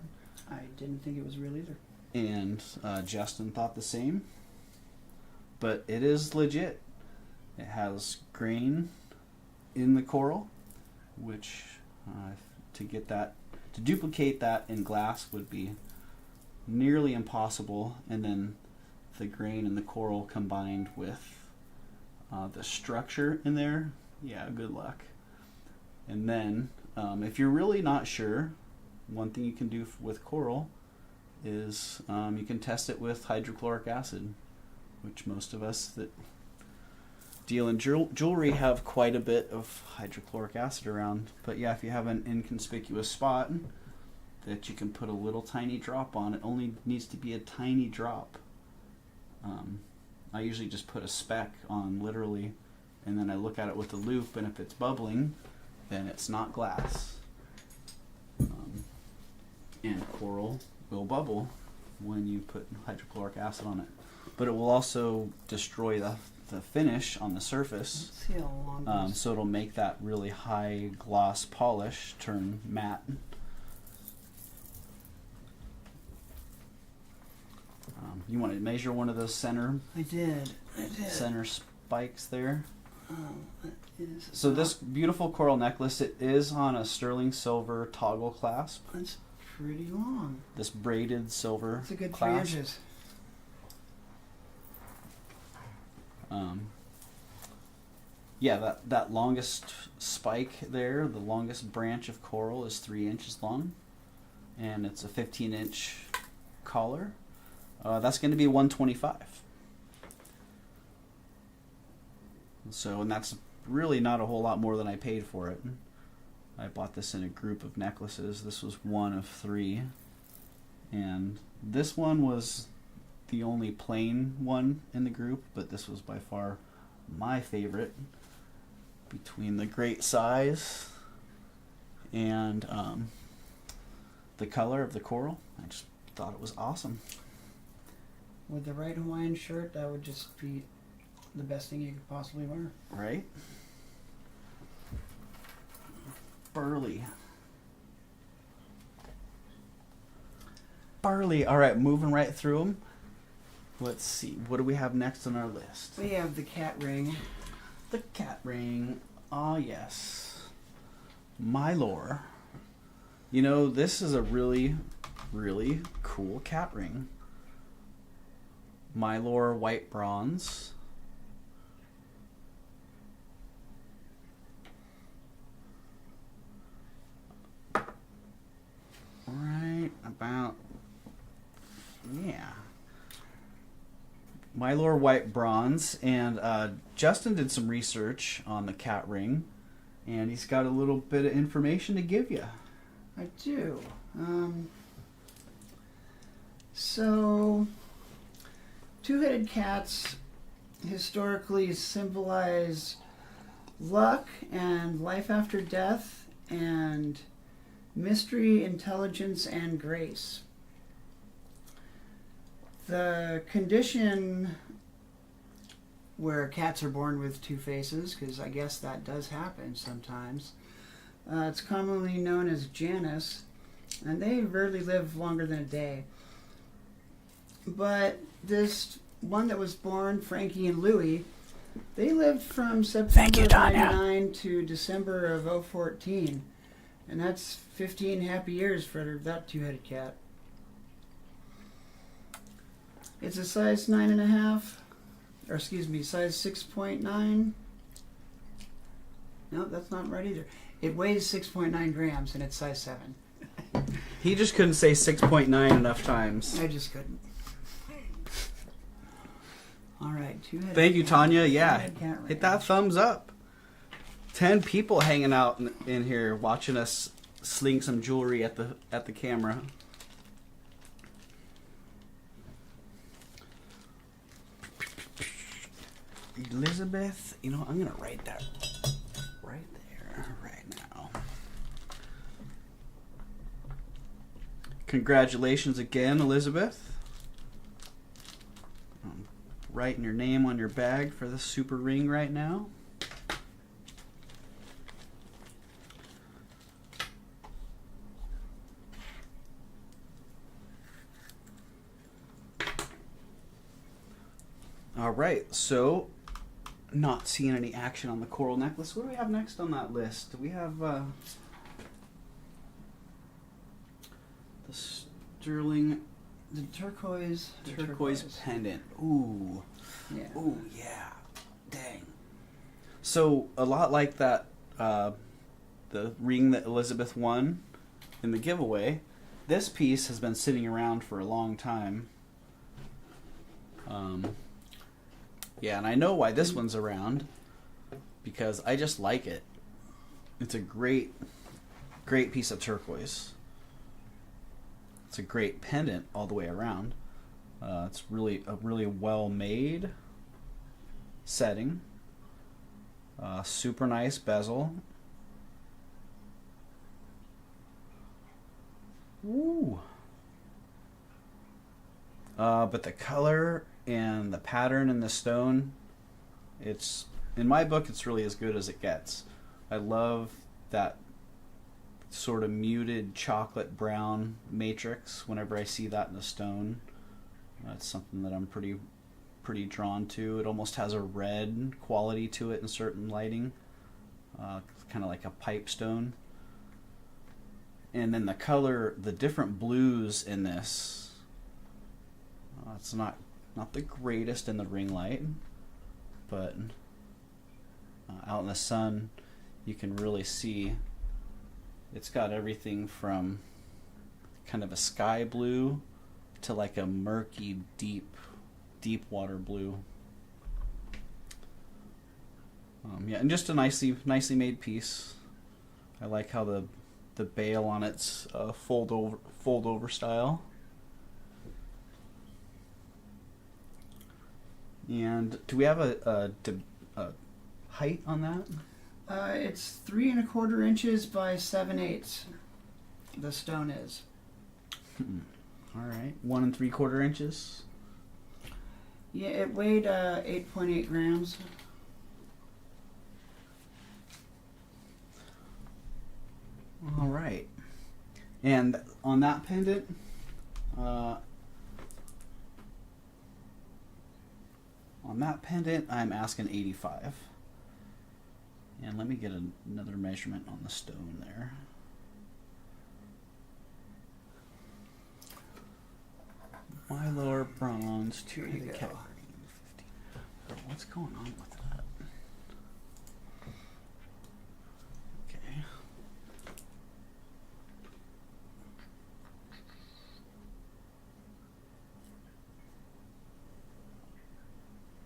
I didn't think it was real either. And Justin thought the same. But it is legit. It has grain in the coral, which to duplicate that in glass would be nearly impossible. And then the grain in the coral combined with the structure in there, yeah, good luck. And then if you're really not sure, one thing you can do with coral is you can test it with hydrochloric acid, which most of us that deal in jewelry have quite a bit of hydrochloric acid around. But yeah, if you have an inconspicuous spot that you can put a little tiny drop on, it only needs to be a tiny drop. I usually just put a speck on, literally, and then I look at it with a loupe, and if it's bubbling, then it's not glass. And coral will bubble when you put hydrochloric acid on it. But it will also destroy the finish on the surface. Let's see how long this... So it'll make that really high gloss polish turn matte. You want to measure one of those center center spikes there. That is So this beautiful coral necklace, it is on a sterling silver toggle clasp. That's pretty long. This braided silver It's a good 3 clasp. inches. Yeah, that longest spike there, the longest branch of coral is 3 inches long, and it's a 15-inch collar. That's going to be $125. So, and that's really not a whole lot more than I paid for it. I bought this in a group of necklaces. This was one of 3, and this one was the only plain one in the group, but this was by far my favorite. Between the great size and the color of the coral, I just thought it was awesome. With the right Hawaiian shirt, that would just be the best thing you could possibly wear. Right? Burley. All right, moving right through them. Let's see, what do we have next on our list? We have the cat ring. The cat ring. Ah, yes. Mylor. You know, this is a really, really cool cat ring. Mylor white bronze. Right about, yeah. Mylor white bronze, and Justin did some research on the cat ring, and he's got a little bit of information to give you. I do. So, two-headed cats historically symbolize luck and life after death and mystery, intelligence, and grace. The condition where cats are born with 2 faces, because I guess that does happen sometimes, it's commonly known as Janus, and they rarely live longer than a day. But this one that was born, Frankie and Louie, they lived from September of 99 to December of 014, and that's 15 happy years for that two-headed cat. It's a size 9.5, or excuse me, size 6.9. No, that's not right either. It weighs 6.9 grams and it's size 7. He just couldn't say 6.9 enough times. I just couldn't. All right, two-headed. Thank you, Tanya. Yeah, cat hit that thumbs up. 10 people hanging out in here watching us sling some jewelry at the camera. Elizabeth, you know, I'm gonna write that right there, right now. Congratulations again, Elizabeth. I'm writing your name on your bag for the super ring right now. All right, so not seeing any action on the coral necklace. What do we have next on that list? Do we have the sterling, The turquoise. pendant? Ooh, Yeah. ooh, yeah, dang. So a lot like that, the ring that Elizabeth won in the giveaway. This piece has been sitting around for a long time. Yeah, and I know why this one's around, because I just like it. It's a great piece of turquoise. It's a great pendant all the way around. It's really a really well made setting. Super nice bezel. Ooh. But the color and the pattern in the stone, it's, in my book, it's really as good as it gets. I love that sort of muted chocolate brown matrix whenever I see that in the stone. That's something that I'm pretty drawn to. It almost has a red quality to it in certain lighting, kind of like a pipe stone. And then the color, the different blues in this, it's not the greatest in the ring light, but out in the sun you can really see it's got everything from kind of a sky blue to like a murky deep water blue. Yeah, and just a nicely made piece. I like how the bail on it's fold over style. And do we have a height on that? It's 3 1/4 inches by 7/8. The stone is. All right, 1 3/4 inches. Yeah, it weighed 8.8 grams. All right, and on that pendant, I'm asking 85. And let me get another measurement on the stone there. Mylar bronze, Here you go. What's going on with that? Okay.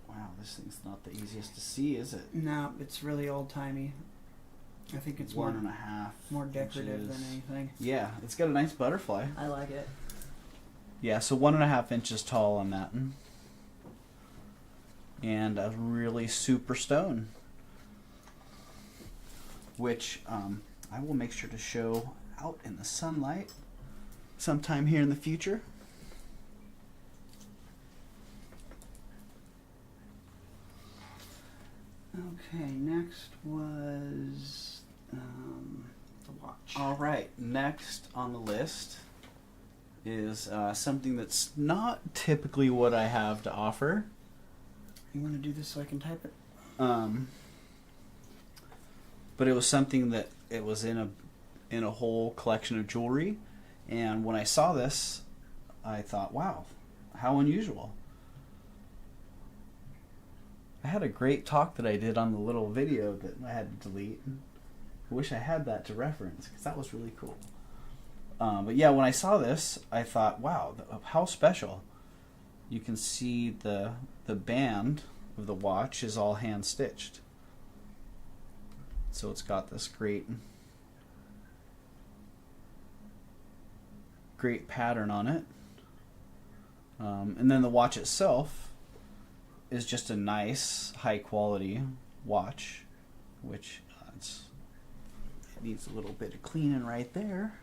Wow, this thing's not the easiest to see, is it? No, it's really old timey. I think it's 1.5 more decorative inches. than anything. Yeah, it's got a nice butterfly. I like it. Yeah, so 1.5 inches tall on that one. And a really super stone, which I will make sure to show out in the sunlight sometime here in the future. Okay, next was the watch. All right, next on the list is something that's not typically what I have to offer. You want to do this so I can type it? But it was something that it was in a whole collection of jewelry, and when I saw this, I thought, wow, how unusual. I had a great talk that I did on the little video that I had to delete. I wish I had that to reference, because that was really cool. But yeah, when I saw this, I thought, wow, how special. You can see the band of the watch is all hand stitched. So it's got this great great pattern on it. And then the watch itself is just a nice, high quality watch, which it needs a little bit of cleaning right there.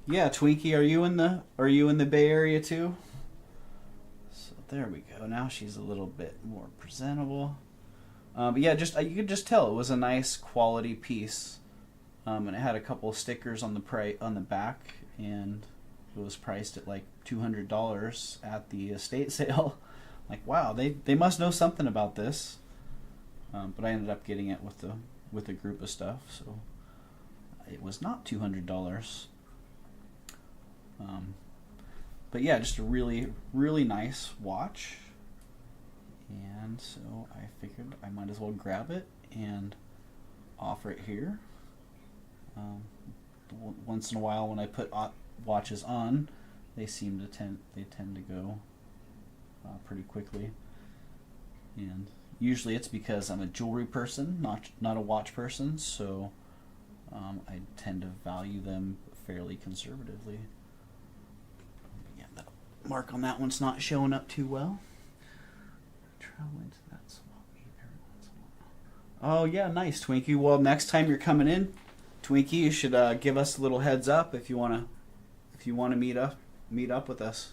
Yeah, Twinkie, are you in the Bay Area too? So there we go. Now she's a little bit more presentable. But yeah, you could just tell it was a nice quality piece, and it had a couple of stickers on the back, and it was priced at like $200 at the estate sale. Like, wow, they must know something about this. But I ended up getting it with a group of stuff, so it was not $200. But yeah, just a really, really nice watch. And so I figured I might as well grab it and offer it here. Once in a while when I put watches on, they tend to go pretty quickly. And usually it's because I'm a jewelry person, not a watch person, so I tend to value them fairly conservatively. Yeah, that mark on that one's not showing up too well. Travel into that swap meet every once in a while. Oh yeah, nice, Twinkie. Well, next time you're coming in, Twinkie, you should give us a little heads up if you wanna meet up with us.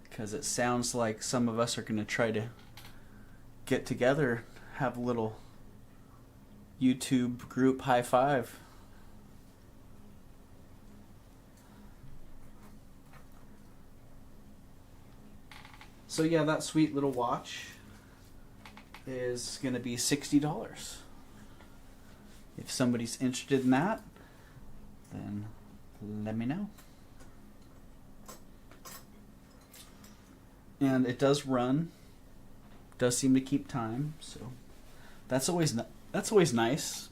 Because it sounds like some of us are gonna try to get together, have a little YouTube group high five. So yeah, that sweet little watch is going to be $60. If somebody's interested in that, then let me know. And it does run, does seem to keep time, so that's always nice.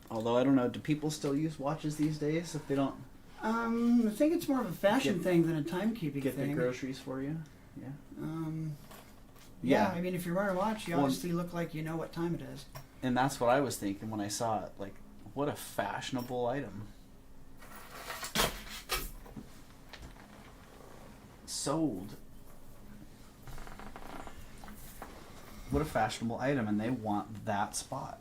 Although I don't know, do people still use watches these days if they don't? I think it's more of a fashion thing than a timekeeping thing. Get the groceries for you. Yeah. Yeah, I mean, if you're wearing a watch, you obviously look like you know what time it is. And that's what I was thinking when I saw it. Like, what a fashionable item. Sold. What a fashionable item, and they want that spot.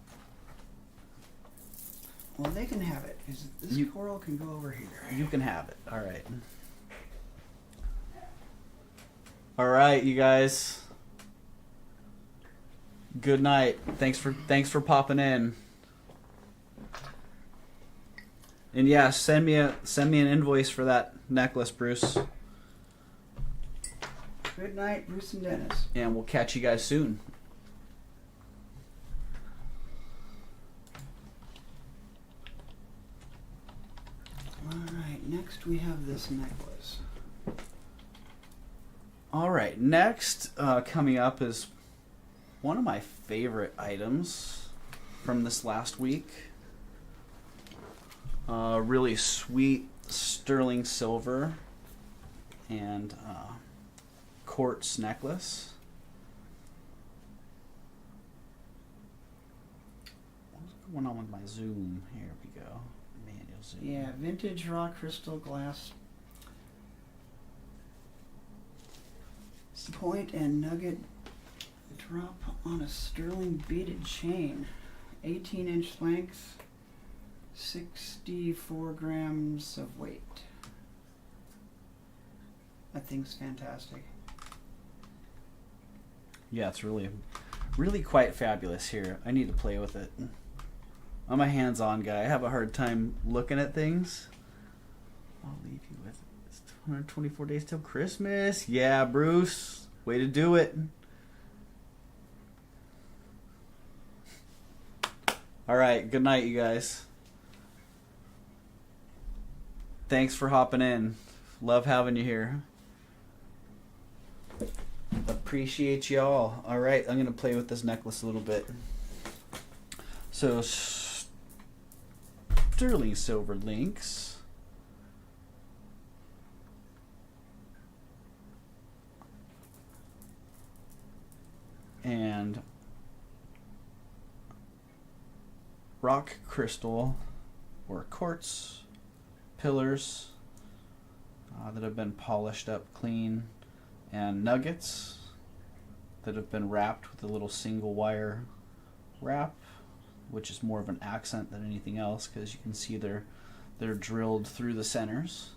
Well, they can have it, because this coral can go over here. You can have it. All right. All right, you guys. Good night. Thanks for popping in. And yeah, send me an invoice for that necklace, Bruce. Good night, Bruce and Dennis. And we'll catch you guys soon. All right, next we have this necklace. All right, next coming up is one of my favorite items from this last week. Really sweet sterling silver and quartz necklace. What's going on with my zoom? Here we go. Manual zoom. Yeah, vintage raw crystal glass point and nugget drop on a sterling beaded chain. 18-inch length, 64 grams of weight. That thing's fantastic. Yeah, it's really quite fabulous here. I need to play with it. I'm a hands-on guy. I have a hard time looking at things. I'll leave you with it. It's 124 days till Christmas. Yeah, Bruce. Way to do it. All right. Good night, you guys. Thanks for hopping in. Love having you here. Appreciate y'all. All right. I'm going to play with this necklace a little bit. So, sterling silver links. and rock crystal or quartz pillars that have been polished up clean, and nuggets that have been wrapped with a little single wire wrap, which is more of an accent than anything else, because you can see they're drilled through the centers,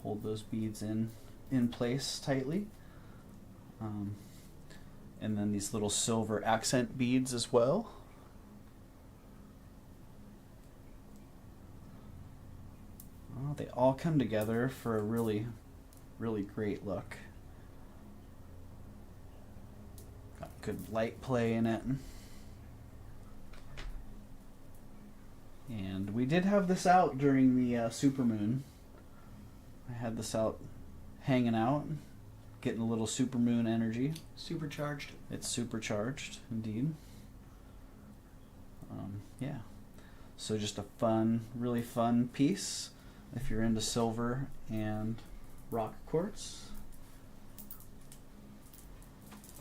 hold those beads in place tightly. And then these little silver accent beads as well. Well, they all come together for a really, really great look. Got good light play in it. And we did have this out during the supermoon. I had this out hanging out, getting a little supermoon energy. Supercharged. It's supercharged, indeed. Yeah. So just a fun, really fun piece if you're into silver and rock quartz.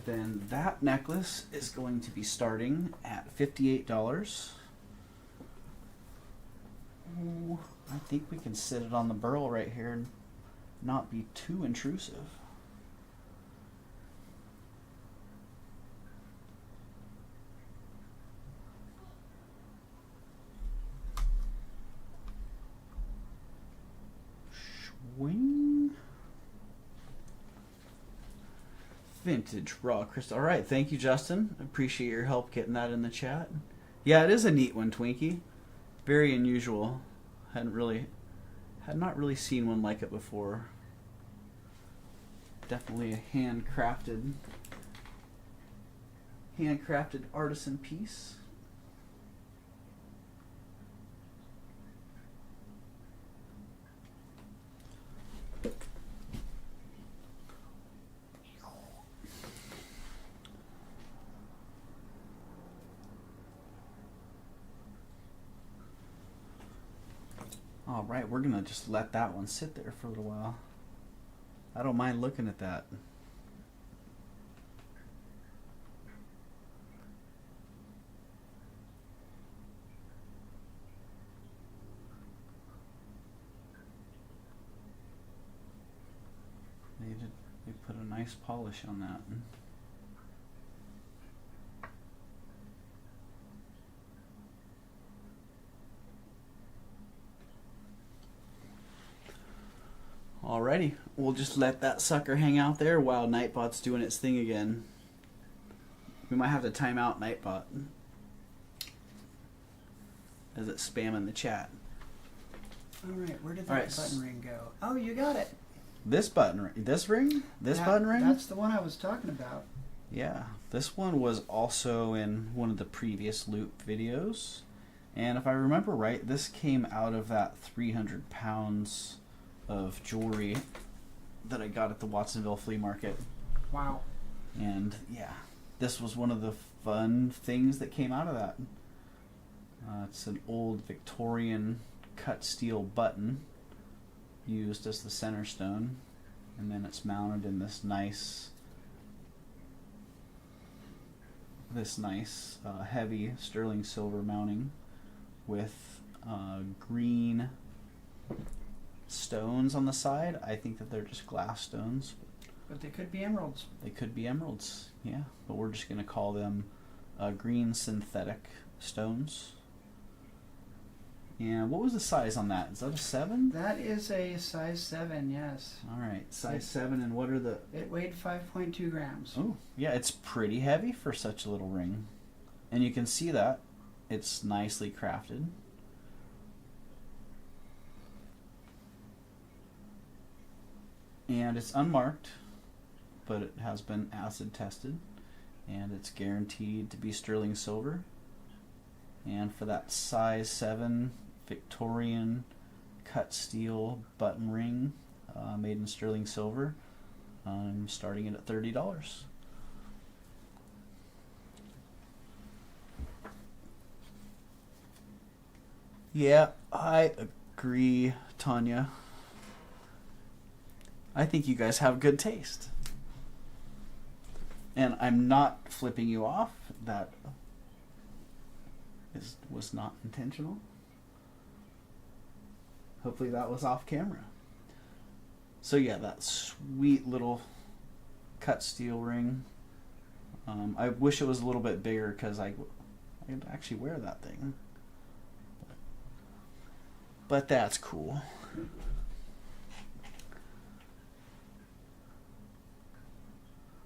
Then that necklace is going to be starting at $58. Ooh, I think we can sit it on the burl right here and not be too intrusive. Swing. Vintage raw crystal. All right, thank you, Justin. Appreciate your help getting that in the chat. Yeah, it is a neat one, Twinkie. Very unusual. Had not really seen one like it before. Definitely a handcrafted artisan piece. All right, we're gonna just let that one sit there for a little while. I don't mind looking at that. They put a nice polish on that. Alrighty, we'll just let that sucker hang out there while Nightbot's doing its thing again. We might have to time out Nightbot as it's spamming the chat. Alright, where did that button ring go? Oh, you got it. This button ring? This ring? This button ring? That's the one I was talking about. Yeah, this one was also in one of the previous loop videos. And if I remember right, this came out of that 300 pounds of jewelry that I got at the Watsonville flea market. Wow. And yeah, this was one of the fun things that came out of that. It's an old Victorian cut steel button used as the center stone, and then it's mounted in this nice heavy sterling silver mounting with green stones on the side. I think that they're just glass stones. But they could be emeralds. They could be emeralds, yeah. But we're just going to call them green synthetic stones. And what was the size on that? Is that a 7? That is a size 7, yes. Alright, size 7, and what are the... It weighed 5.2 grams. Oh, yeah, it's pretty heavy for such a little ring. And you can see that. It's nicely crafted. And it's unmarked, but it has been acid tested, and it's guaranteed to be sterling silver. And for that size 7 Victorian cut steel button ring made in sterling silver, I'm starting it at $30. Yeah, I agree, Tanya. I think you guys have good taste. And I'm not flipping you off. That was not intentional. Hopefully that was off camera. So yeah, that sweet little cut steel ring. I wish it was a little bit bigger because I could actually wear that thing. But that's cool.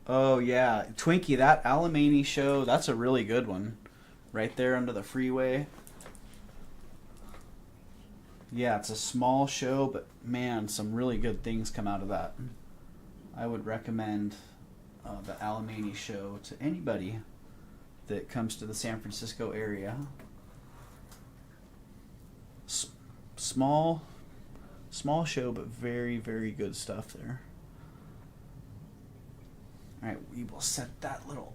Oh yeah, Twinkie, that Alamany show, that's a really good one. Right there under the freeway. Yeah, it's a small show, but man, some really good things come out of that. I would recommend the Alamany show to anybody that comes to the San Francisco area. Small show, but very, very good stuff there. All right, we will set that little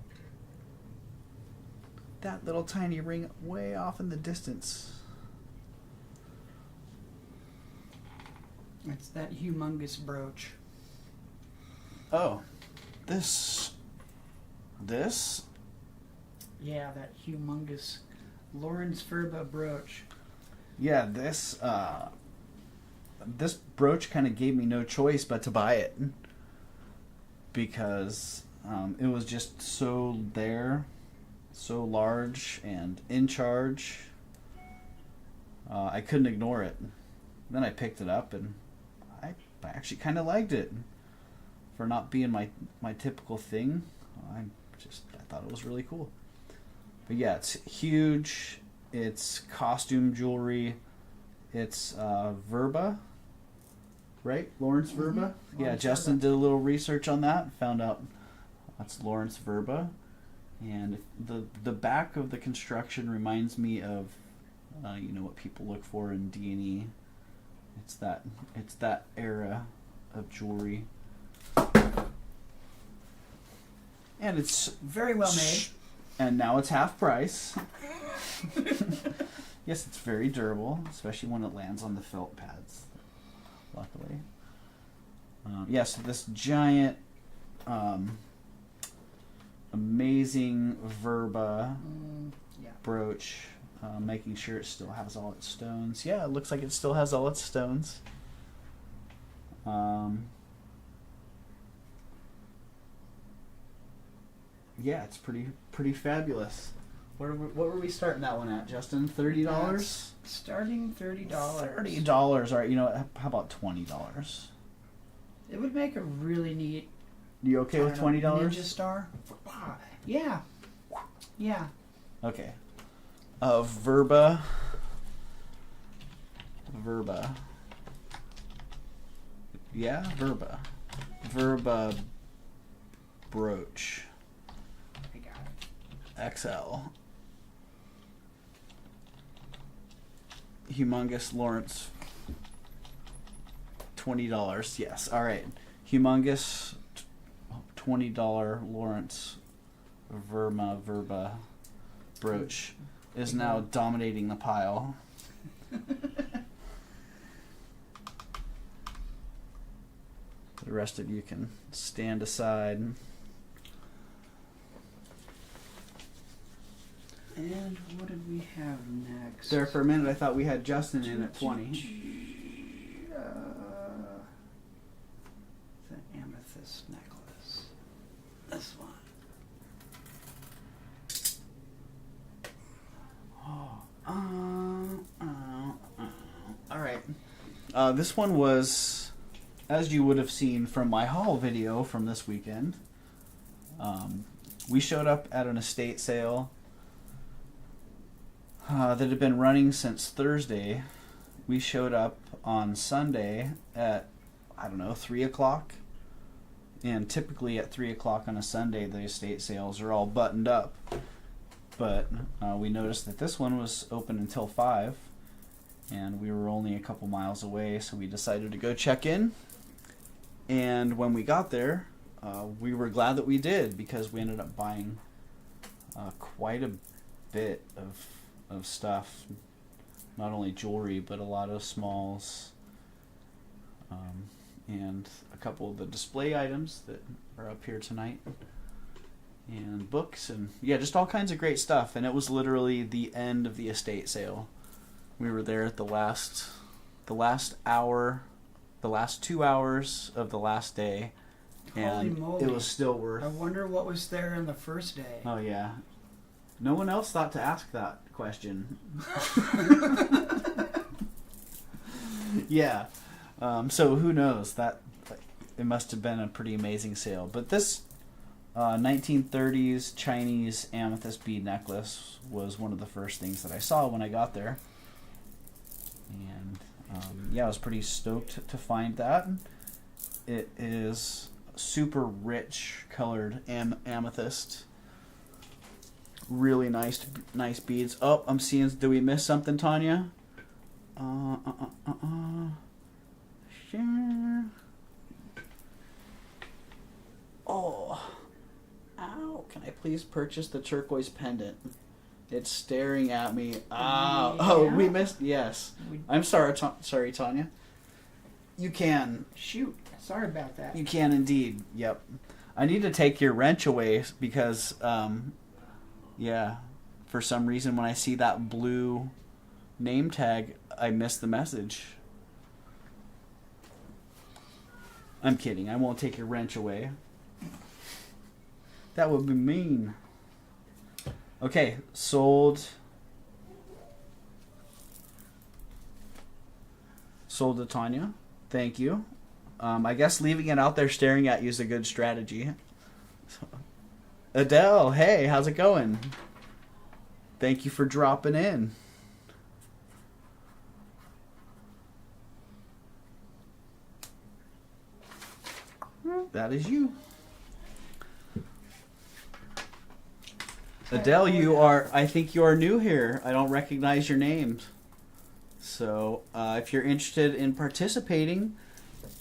tiny ring way off in the distance. It's that humongous brooch. Oh, this? Yeah, that humongous Lawrence Verba brooch. Yeah, this brooch kind of gave me no choice but to buy it because it was just so large and in charge. I couldn't ignore it. Then I picked it up and I actually kind of liked it for not being my typical thing. I thought it was really cool. But yeah, it's huge. It's costume jewelry. It's Verba, right? Lawrence Verba. Mm-hmm. Yeah, Lawrence Justin Verba. did a little research on that. Found out that's Lawrence Verba, and the back of the construction reminds me of what people look for in D&E. It's that era of jewelry, and it's Very well made. And now it's half price. Yes, it's very durable, especially when it lands on the felt pads. Luckily, yes, this giant, amazing Verba brooch. Making sure it still has all its stones. Yeah, it looks like it still has all its stones. Yeah, it's pretty fabulous. What were we starting that one at, Justin? $30? Starting $30. $30. All right, how about $20? It would make a really neat. You okay with $20? Ninja Star. Yeah. Yeah. Okay. Verba. Yeah, Verba. Verba brooch. I got it. XL. Humongous Lawrence. $20. Yes. All right. Humongous $20 Lawrence Verba brooch is now dominating the pile. The rest of you can stand aside. And what did we have next? There for a minute I thought we had Justin in at 20. The amethyst necklace. This one. All right. This one was, as you would have seen from my haul video from this weekend. We showed up at an estate sale that had been running since Thursday. We showed up on Sunday at 3 o'clock. And typically at 3 o'clock on a Sunday, the estate sales are all buttoned up. But we noticed that this one was open until 5, and we were only a couple miles away, so we decided to go check in. And when we got there, we were glad that we did, because we ended up buying quite a bit of stuff. Not only jewelry, but a lot of smalls, and a couple of the display items that are up here tonight. and books, and yeah, just all kinds of great stuff. And it was literally the end of the estate sale. We were there at the last hour, the last 2 hours of the last day, and Holy moly. it was still worth. I wonder what was there on the first day. Oh yeah, no one else thought to ask that question. Yeah, so who knows? That it must have been a pretty amazing sale. But this 1930s Chinese amethyst bead necklace was one of the first things that I saw when I got there, and yeah, I was pretty stoked to find that. It is super rich colored amethyst. Really nice beads. Oh, I'm seeing. Do we miss something, Tanya? Share. Oh, ow! Can I please purchase the turquoise pendant? It's staring at me. Ah, Yeah. oh, we missed. Yes, I'm sorry. Sorry, Tanya. You can. Shoot. Sorry about that. You can indeed. Yep. I need to take your wrench away because, yeah, for some reason when I see that blue name tag, I miss the message. I'm kidding. I won't take your wrench away. That would be mean. Okay, sold. Sold to Tanya. Thank you. I guess leaving it out there staring at you is a good strategy. Adele, hey, how's it going? Thank you for dropping in. That is you. Adele, I think you are new here. I don't recognize your name. So, if you're interested in participating,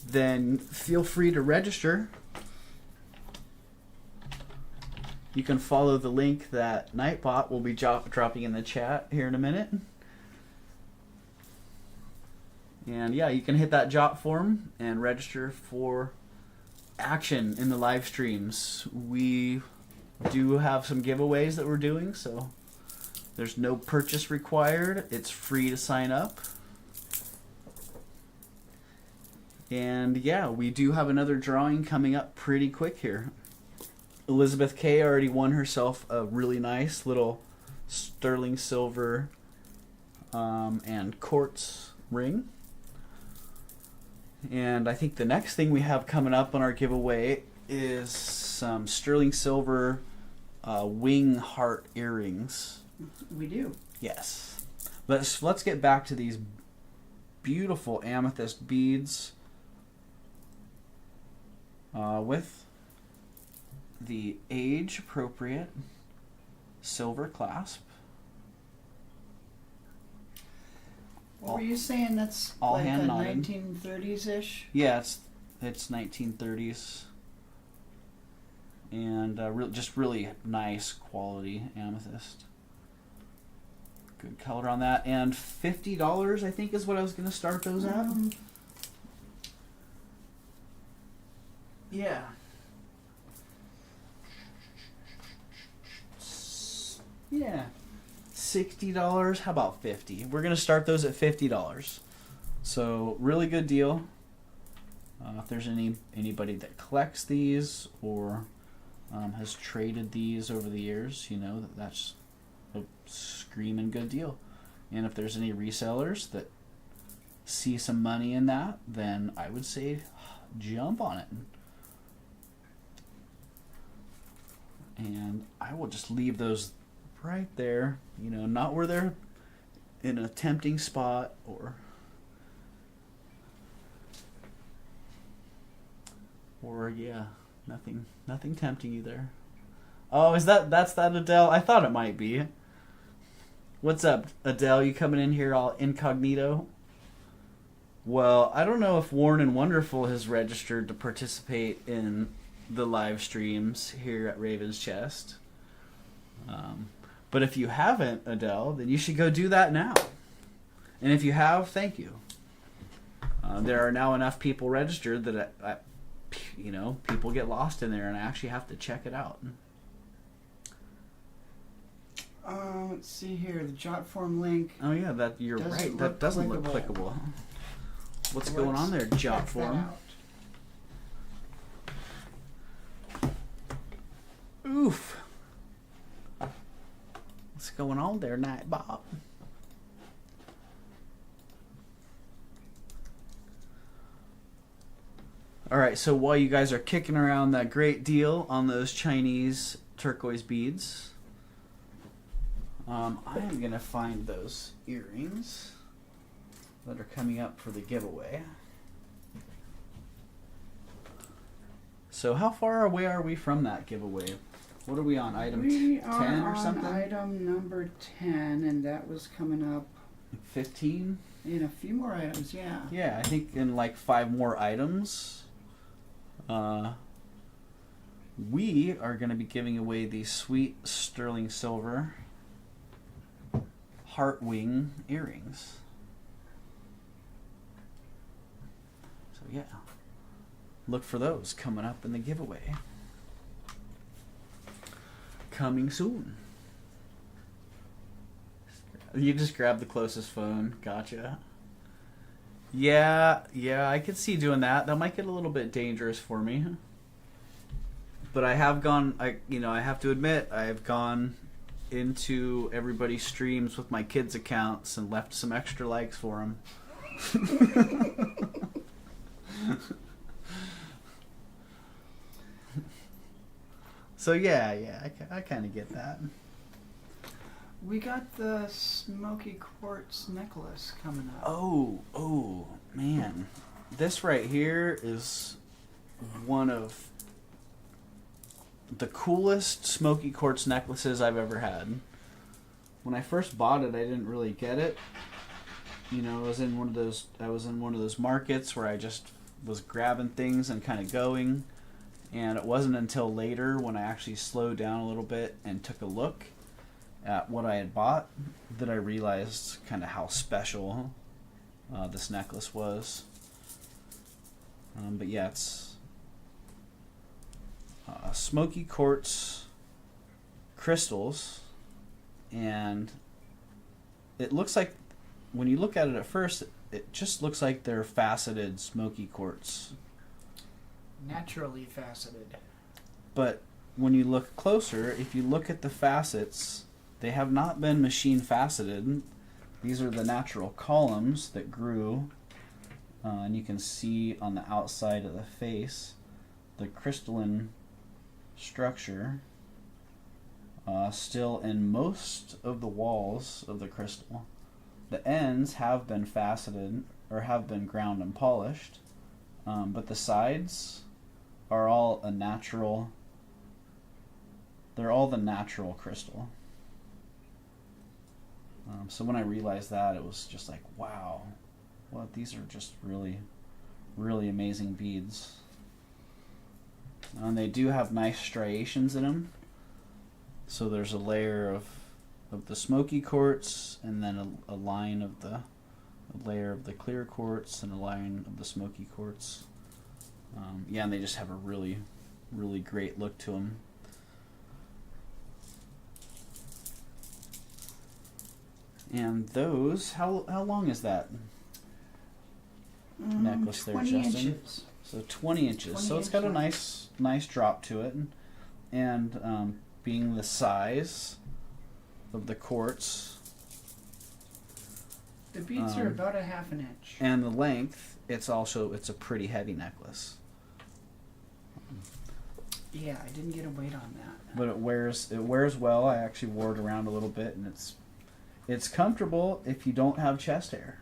then feel free to register. You can follow the link that Nightbot will be dropping in the chat here in a minute. And yeah, you can hit that jot form and register for action in the live streams. We do have some giveaways that we're doing, so there's no purchase required. It's free to sign up. And yeah, we do have another drawing coming up pretty quick here. Elizabeth K already won herself a really nice little sterling silver and quartz ring. And I think the next thing we have coming up on our giveaway is some sterling silver wing heart earrings. We do. Yes. Let's get back to these beautiful amethyst beads with the age-appropriate silver clasp. What were you saying? That's all like hand a knotted. 1930s-ish? Yeah, it's 1930s. And just really nice quality amethyst. Good color on that. And $50, I think, is what I was going to start those at. Yeah. Yeah. $60. How about $50? We're going to start those at $50. So, really good deal. If there's anybody that collects these or has traded these over the years, you know, that's a screaming good deal. And if there's any resellers that see some money in that, then I would say jump on it. And I will just leave those right there, you know, not where they're in a tempting spot or yeah, nothing tempting you there. Oh, that's that Adele? I thought it might be. What's up, Adele? You coming in here all incognito? Well, I don't know if Warren and Wonderful has registered to participate in the live streams here at Raven's Chest. But if you haven't, Adele, then you should go do that now. And if you have, thank you. There are now enough people registered that you know, people get lost in there, and I actually have to check it out. Let's see here. The jotform link. Oh yeah, that you're Doesn't right. look That doesn't look clickable. clickable. What's going on there, Check that jotform? out. Oof. What's going on there, Nightbot? All right, so while you guys are kicking around that great deal on those Chinese turquoise beads, I am going to find those earrings that are coming up for the giveaway. So how far away are we from that giveaway? What are we on, item 10 or something? We are on item number 10, and that was coming up 15? in a few more items, yeah. Yeah, I think in like 5 more items. We are going to be giving away these sweet sterling silver heart wing earrings. So yeah, look for those coming up in the giveaway. Coming soon. You just grab the closest phone. Gotcha. Yeah, I could see doing that. That might get a little bit dangerous for me. But I have gone, I have to admit, I have gone into everybody's streams with my kids' accounts and left some extra likes for them. So yeah, I kind of get that. We got the smoky quartz necklace coming up. Oh, man. This right here is one of the coolest smoky quartz necklaces I've ever had. When I first bought it, I didn't really get it. You know, I was in one of those markets where I just was grabbing things and kind of going. And it wasn't until later when I actually slowed down a little bit and took a look at what I had bought that I realized kind of how special this necklace was. But yeah, it's smoky quartz crystals, and it looks like, when you look at it at first, it just looks like they're faceted smoky quartz. Naturally faceted. But when you look closer, if you look at the facets, they have not been machine faceted. These are the natural columns that grew, and you can see on the outside of the face the crystalline structure still in most of the walls of the crystal. The ends have been faceted or have been ground and polished, but the sides are all a natural. They're all the natural crystal. So when I realized that, it was just like, wow, what, these are just really, really amazing beads. And they do have nice striations in them. So there's a layer of the smoky quartz, and then a line of a layer of the clear quartz, and a line of the smoky quartz. Yeah, and they just have a really, really great look to them. And those, how long is that necklace there, 20 Justin? inches. So 20 inches. 20 So it's got a inches. nice drop to it, and being the size of the quartz, The beads are about a half an inch. and the length, it's a pretty heavy necklace. Yeah, I didn't get a weight on that. But it wears well. I actually wore it around a little bit, and it's comfortable if you don't have chest hair.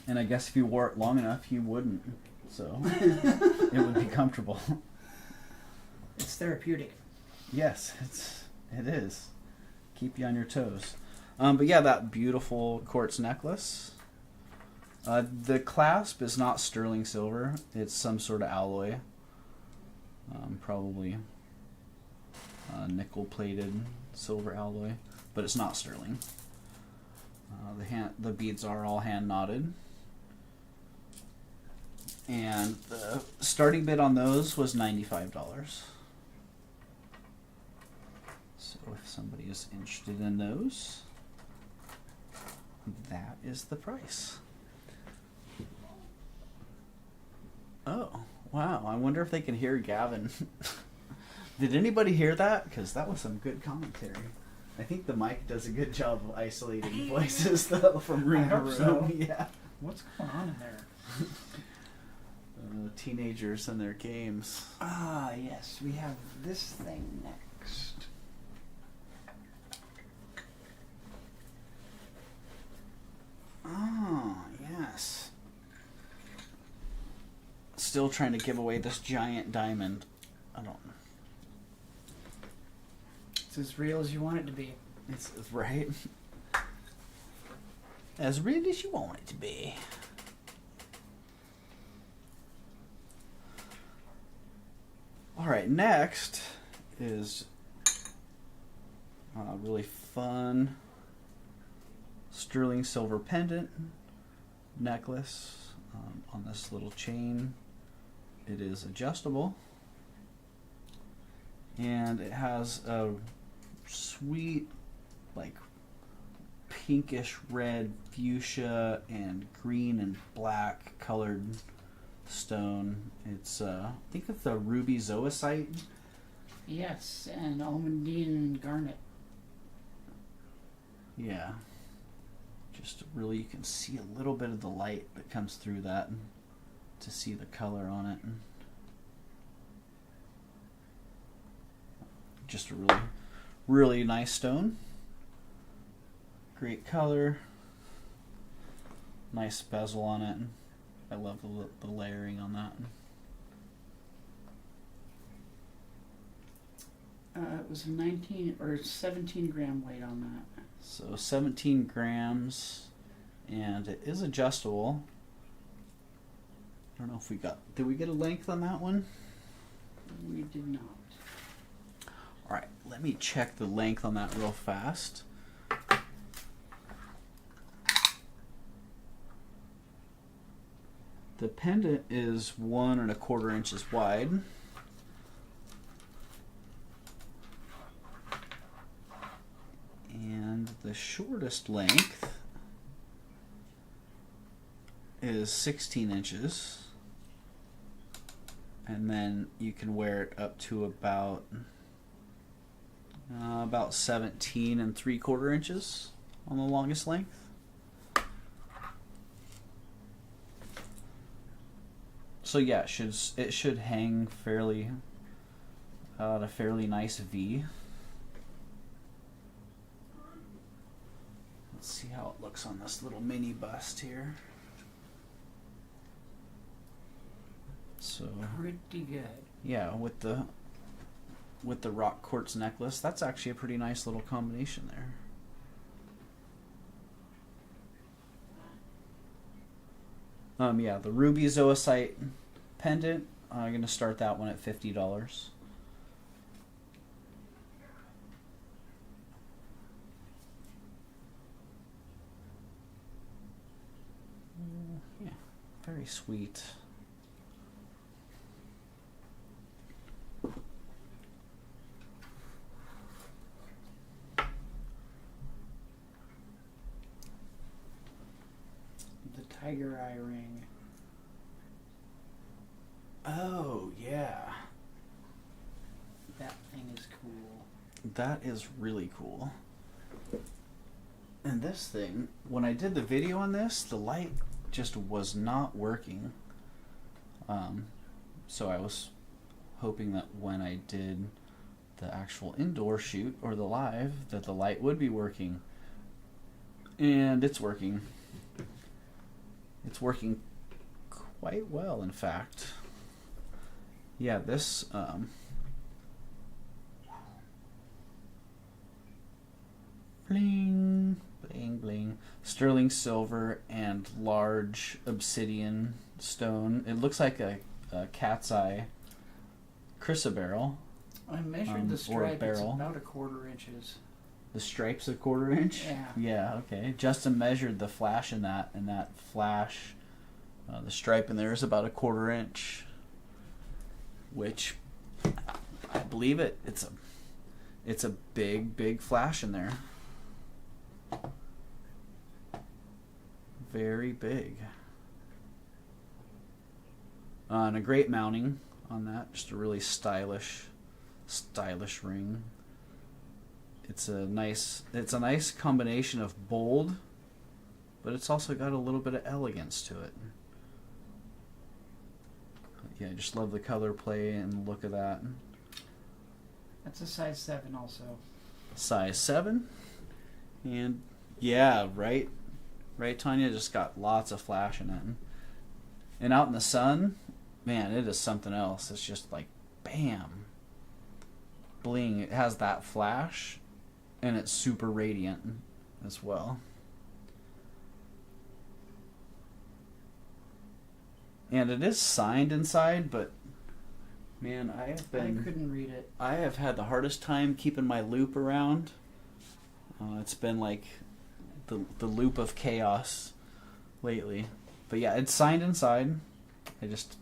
And I guess if you wore it long enough, you wouldn't. So it would be comfortable. It's therapeutic. Yes, it is. Keep you on your toes. But yeah, that beautiful quartz necklace. The clasp is not sterling silver. It's some sort of alloy. Probably nickel-plated silver alloy, but it's not sterling. The beads are all hand knotted. And the starting bid on those was $95. So if somebody is interested in those, that is the price. Oh, wow. I wonder if they can hear Gavin. Did anybody hear that? Because that was some good commentary. I think the mic does a good job of isolating voices, though, from room to room. So. Yeah. What's going on in there? Teenagers and their games. Ah, yes, we have this thing next. Oh, yes. Still trying to give away this giant diamond. I don't know. It's as real as you want it to be. It's right. As real as you want it to be. Alright, next is a really fun sterling silver pendant necklace on this little chain. It is adjustable and it has a sweet, like, pinkish red fuchsia and green and black colored stone. It's I think it's a ruby zoisite. Yes, and almandine garnet. Yeah, just really, you can see a little bit of the light that comes through that to see the color on it. Just a really, really nice stone. Great color. Nice bezel on it. I love the layering on that. It was 19 or 17 gram weight on that. So 17 grams, and it is adjustable. I don't know if we got, did we get a length on that one? We did not. All right, let me check the length on that real fast. The pendant is 1 1/4 inches wide. And the shortest length is 16 inches. And then you can wear it up to about 17 3/4 inches on the longest length. So yeah, it should hang fairly at a fairly nice V. Let's see how it looks on this little mini bust here. So Pretty good. yeah, with the rock quartz necklace, that's actually a pretty nice little combination there. Yeah, the ruby zoisite pendant, I'm gonna start that one at $50. Yeah, very sweet. The tiger eye ring. Oh, yeah. That thing is cool. That is really cool. And this thing, when I did the video on this, the light just was not working. So I was hoping that when I did the actual indoor shoot or the live, that the light would be working. And it's working. It's working quite well, in fact. Yeah, this bling, bling, bling. Sterling silver and large obsidian stone. It looks like a cat's eye chrysoberyl. I measured the or stripe. It's barrel. about 1/4 inches. The stripe's 1/4 inch? Yeah. Yeah, okay. Justin measured the flash in that, and that flash, the stripe in there is about 1/4 inch, which I believe it's It's a big, big flash in there. Very big. And a great mounting on that. Just a really stylish ring. It's a nice combination of bold, but it's also got a little bit of elegance to it. Yeah, I just love the color play and the look of that. That's a size 7 also. Size 7. And yeah, right, Tanya, just got lots of flash in it. And out in the sun, man, it is something else. It's just like, bam, bling. It has that flash, and it's super radiant as well. And it is signed inside, but man, I couldn't read it. I have had the hardest time keeping my loop around. It's been like the loop of chaos lately. But yeah, it's signed inside. I just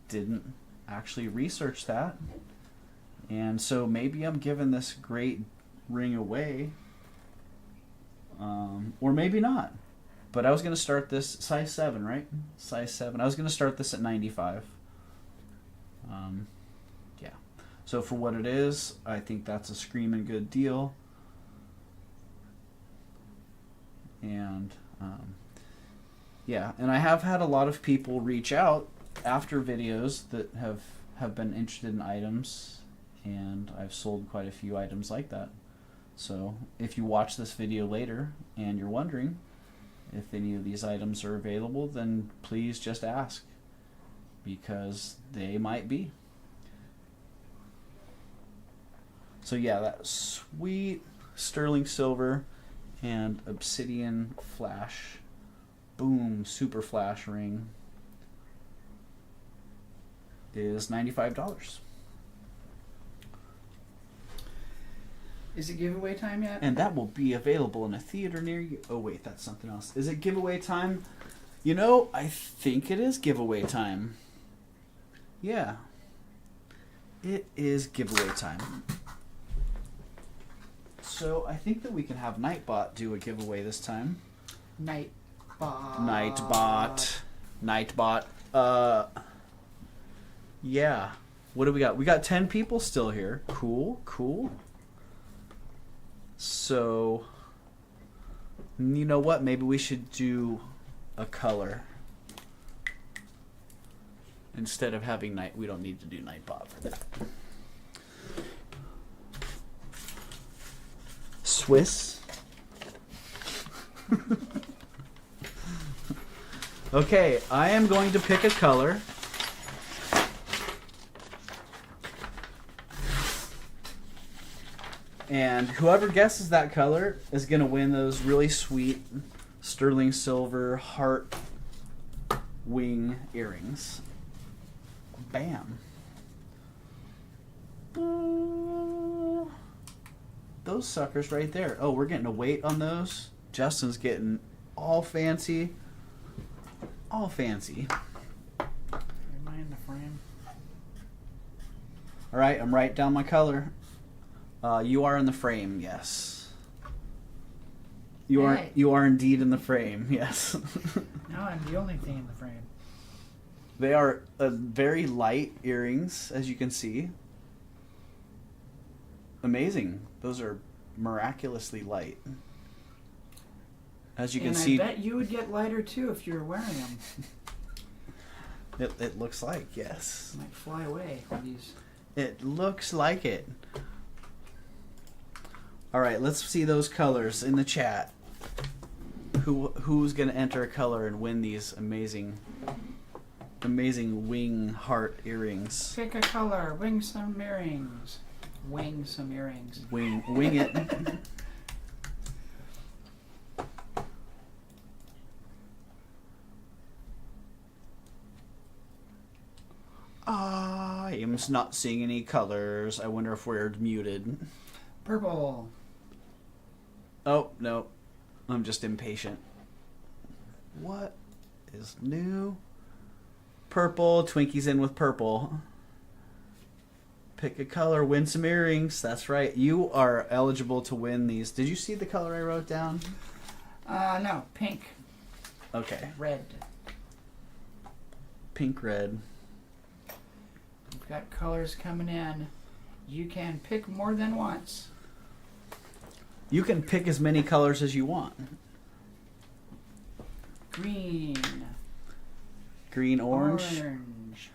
didn't actually research that. And so maybe I'm giving this great ring away. Or maybe not. But I was going to start this size 7, right? Size 7. I was going to start this at 95. Yeah. So for what it is, I think that's a screaming good deal. And yeah, and I have had a lot of people reach out after videos that have been interested in items, and I've sold quite a few items like that. So if you watch this video later and you're wondering if any of these items are available, then please just ask, because they might be. So yeah, that sweet sterling silver and obsidian flash, boom, super flash ring is $95. Is it giveaway time yet? And that will be available in a theater near you. Oh wait, that's something else. Is it giveaway time? You know, I think it is giveaway time. Yeah. It is giveaway time. So I think that we can have Nightbot do a giveaway this time. Nightbot. Yeah. What do we got? We got 10 people still here. Cool. So, you know what? Maybe we should do a color. Instead of having night, we don't need to do Nightbot for that. Swiss. Okay, I am going to pick a color. And whoever guesses that color is going to win those really sweet sterling silver heart wing earrings. Bam. Those suckers right there. Oh, we're getting a weight on those. Justin's getting all fancy. All fancy. Am I in the frame? All right, I'm writing down my color. You are in the frame, yes. You are indeed in the frame, yes. No, I'm the only thing in the frame. They are very light earrings, as you can see. Amazing. Those are miraculously light. As you can see, I bet you would get lighter too if you were wearing them. it looks like, yes. Might fly away with these. It looks like it. All right, let's see those colors in the chat. Who's going to enter a color and win these amazing wing heart earrings? Pick a color. Wing some earrings. Wing some earrings. Wing it. I'm not seeing any colors. I wonder if we're muted. Purple. Oh, no. I'm just impatient. What is new? Purple. Twinkie's in with purple. Pick a color, win some earrings. That's right. You are eligible to win these. Did you see the color I wrote down? No, pink. Okay. Red. Pink, red. We've got colors coming in. You can pick more than once. You can pick as many colors as you want. Green. Green, orange. Orange.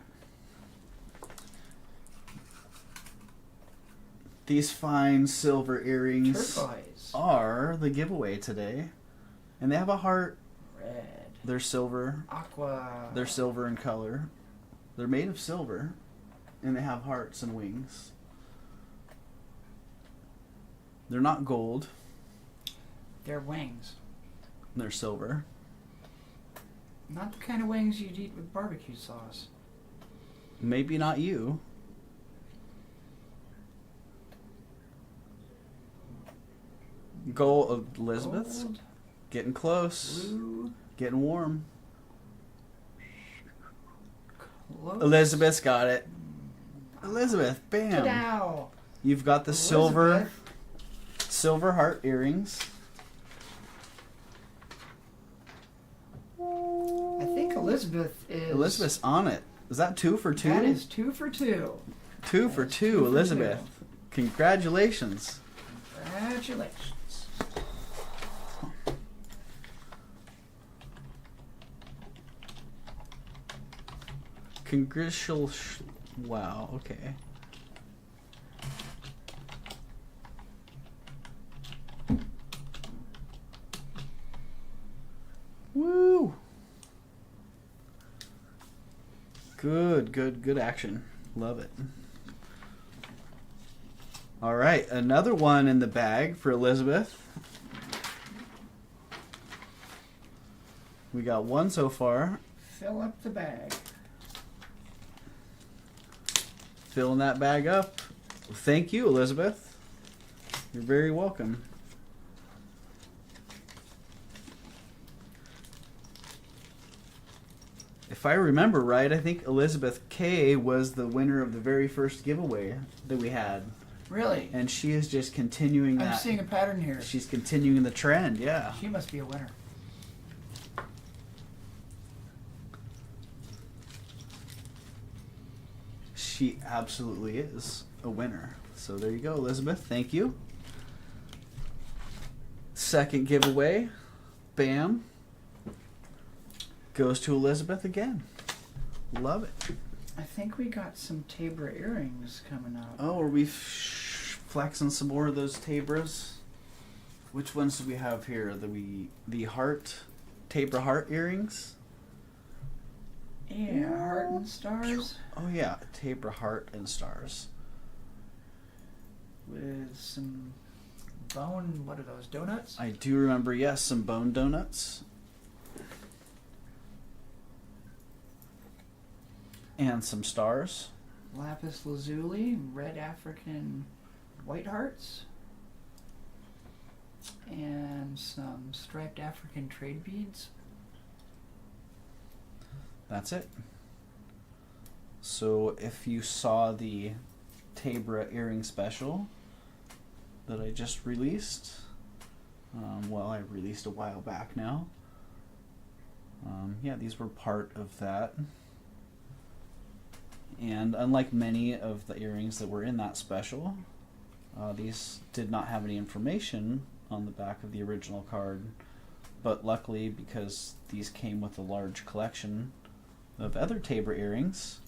These fine silver earrings Turquoise. are the giveaway today. And they have a heart. Red. They're silver. Aqua. They're silver in color. They're made of silver. And they have hearts and wings. They're not gold. They're wings. They're silver. Not the kind of wings you'd eat with barbecue sauce. Maybe not you. Gold, Elizabeth's Gold, getting close. blue, Getting warm. close. Elizabeth's got it. Elizabeth, bam. Ta-dow. You've got the silver heart earrings. I think Elizabeth is... Elizabeth's on it. Is that 2 for 2? That is 2 for 2. 2 for 2, Elizabeth. Congratulations. Congratulations. Wow, okay. Woo! Good action. Love it. All right, another one in the bag for Elizabeth. We got one so far. Fill up the bag. Filling that bag up. Thank you, Elizabeth. You're very welcome. If I remember right, I think Elizabeth K was the winner of the very first giveaway that we had. Really? And she is just continuing that. I'm seeing a pattern here. She's continuing the trend, yeah. She must be a winner. She absolutely is a winner. So there you go, Elizabeth. Thank you. Second giveaway. Bam. Goes to Elizabeth again. Love it. I think we got some Tabra earrings coming up. Oh, are we flexing some more of those Tabras? Which ones do we have here? The heart, Tabra heart earrings? Yeah, heart and stars. Oh yeah, Tabra heart and stars. With some bone, what are those, donuts? I do remember, yes, some bone donuts. And some stars. Lapis lazuli, red African white hearts. And some striped African trade beads. That's it. So if you saw the Tabra earring special that I just released, I released a while back now. Yeah, these were part of that. And unlike many of the earrings that were in that special, these did not have any information on the back of the original card. But luckily, because these came with a large collection of other Tabra earrings,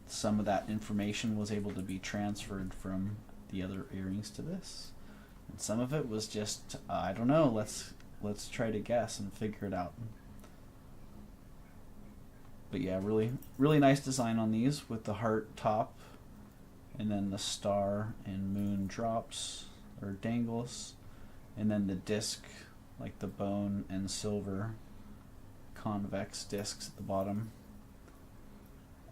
some of that information was able to be transferred from the other earrings to this. And some of it was just, I don't know, let's try to guess and figure it out. But yeah, really nice design on these with the heart top and then the star and moon drops or dangles, and then the disc, like the bone and silver convex discs at the bottom,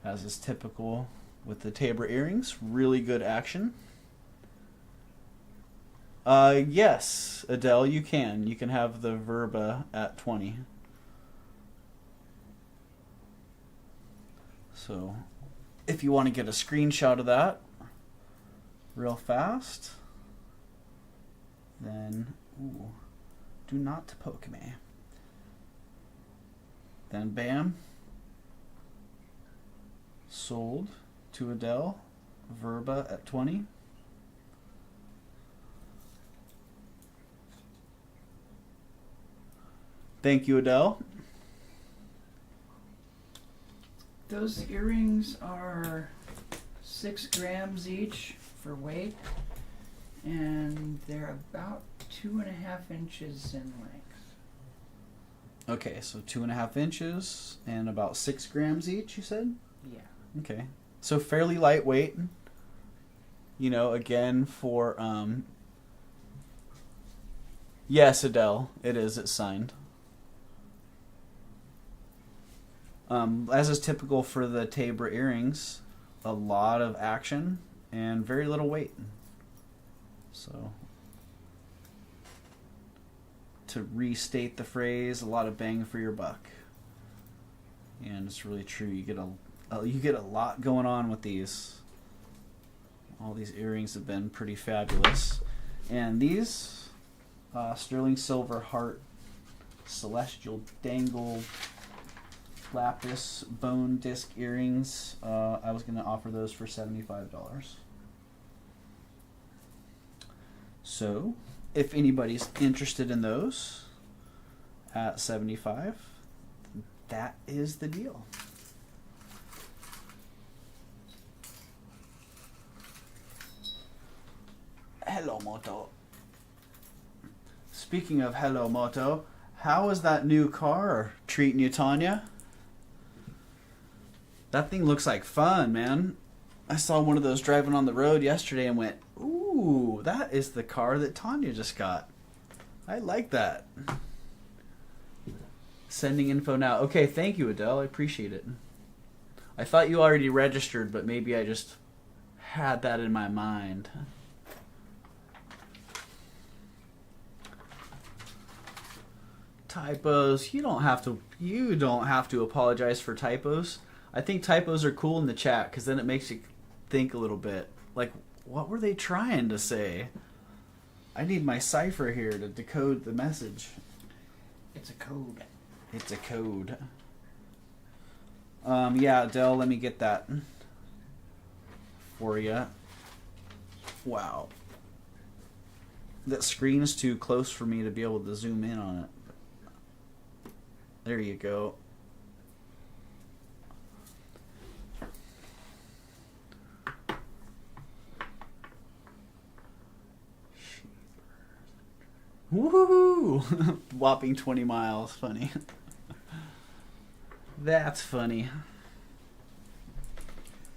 as is typical with the Tabra earrings. Really good action. Yes, Adele, you can have the Verba at 20. So if you want to get a screenshot of that real fast, then do not poke me. Then bam, sold to Adele, Verba at 20. Thank you, Adele. Those earrings are 6 grams each for weight, and they're about 2.5 inches in length. Okay, so 2.5 inches and about 6 grams each, you said? Yeah. Okay. So fairly lightweight. You know, again, for, yes, Adele, it is, it's signed. As is typical for the Tabra earrings, a lot of action and very little weight. So, to restate the phrase, a lot of bang for your buck. And it's really true. You get a lot going on with these. All these earrings have been pretty fabulous. And these sterling silver heart celestial dangle lapis bone disc earrings. I was going to offer those for $75. So, if anybody's interested in those at $75, that is the deal. Hello, Moto. Speaking of hello, Moto, how is that new car treating you, Tanya? That thing looks like fun, man. I saw one of those driving on the road yesterday and went, ooh, that is the car that Tanya just got. I like that. Sending info now. Okay, thank you, Adele. I appreciate it. I thought you already registered, but maybe I just had that in my mind. Typos. You don't have to apologize for typos. I think typos are cool in the chat because then it makes you think a little bit. Like, what were they trying to say? I need my cipher here to decode the message. It's a code. It's a code. Yeah, Adele, let me get that for you. Wow. That screen is too close for me to be able to zoom in on it. There you go. Woohoo! Whopping 20 miles. Funny. That's funny.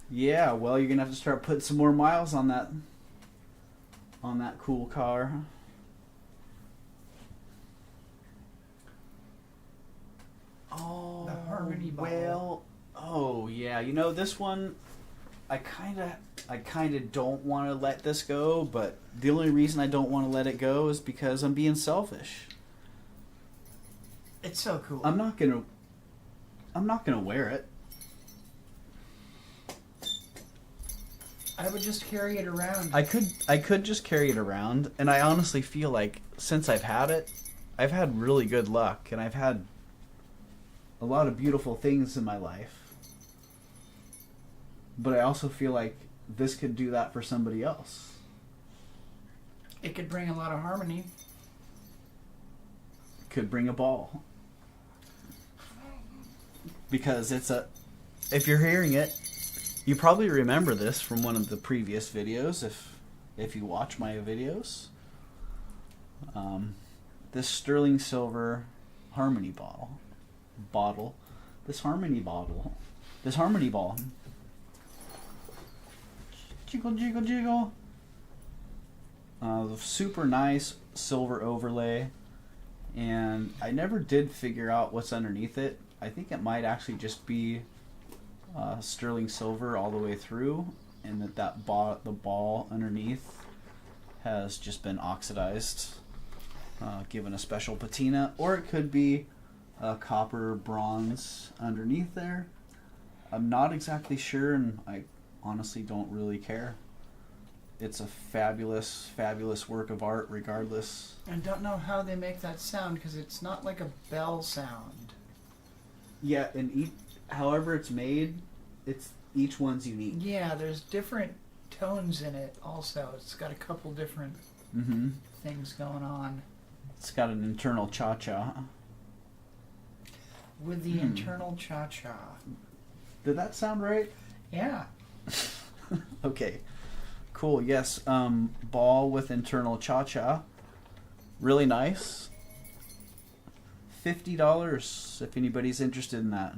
Yeah, well, you're gonna have to start putting some more miles on that cool car. Oh, The Harmony ball. well, oh yeah. You know, this one, I kind of don't want to let this go, but the only reason I don't want to let it go is because I'm being selfish. It's so cool. I'm not gonna wear it. I would just carry it around. I could just carry it around, and I honestly feel like since I've had it, I've had really good luck, and I've had a lot of beautiful things in my life. But I also feel like this could do that for somebody else. It could bring a lot of harmony. Could bring a ball. Because if you're hearing it, you probably remember this from one of the previous videos if you watch my videos. This sterling silver harmony ball. This harmony ball. Jiggle, jiggle, jiggle. Super nice silver overlay. And I never did figure out what's underneath it. I think it might actually just be sterling silver all the way through, and the ball underneath has just been oxidized, given a special patina, or it could be copper bronze underneath there. I'm not exactly sure, and I honestly don't really care. It's a fabulous, fabulous work of art regardless. I don't know how they make that sound because it's not like a bell sound. Yeah, and however it's made, each one's unique. Yeah, there's different tones in it also. It's got a couple different things going on. It's got an internal cha-cha. With the internal cha-cha. Did that sound right? Yeah. Okay. Cool, yes. Ball with internal cha-cha. Really nice. $50 if anybody's interested in that.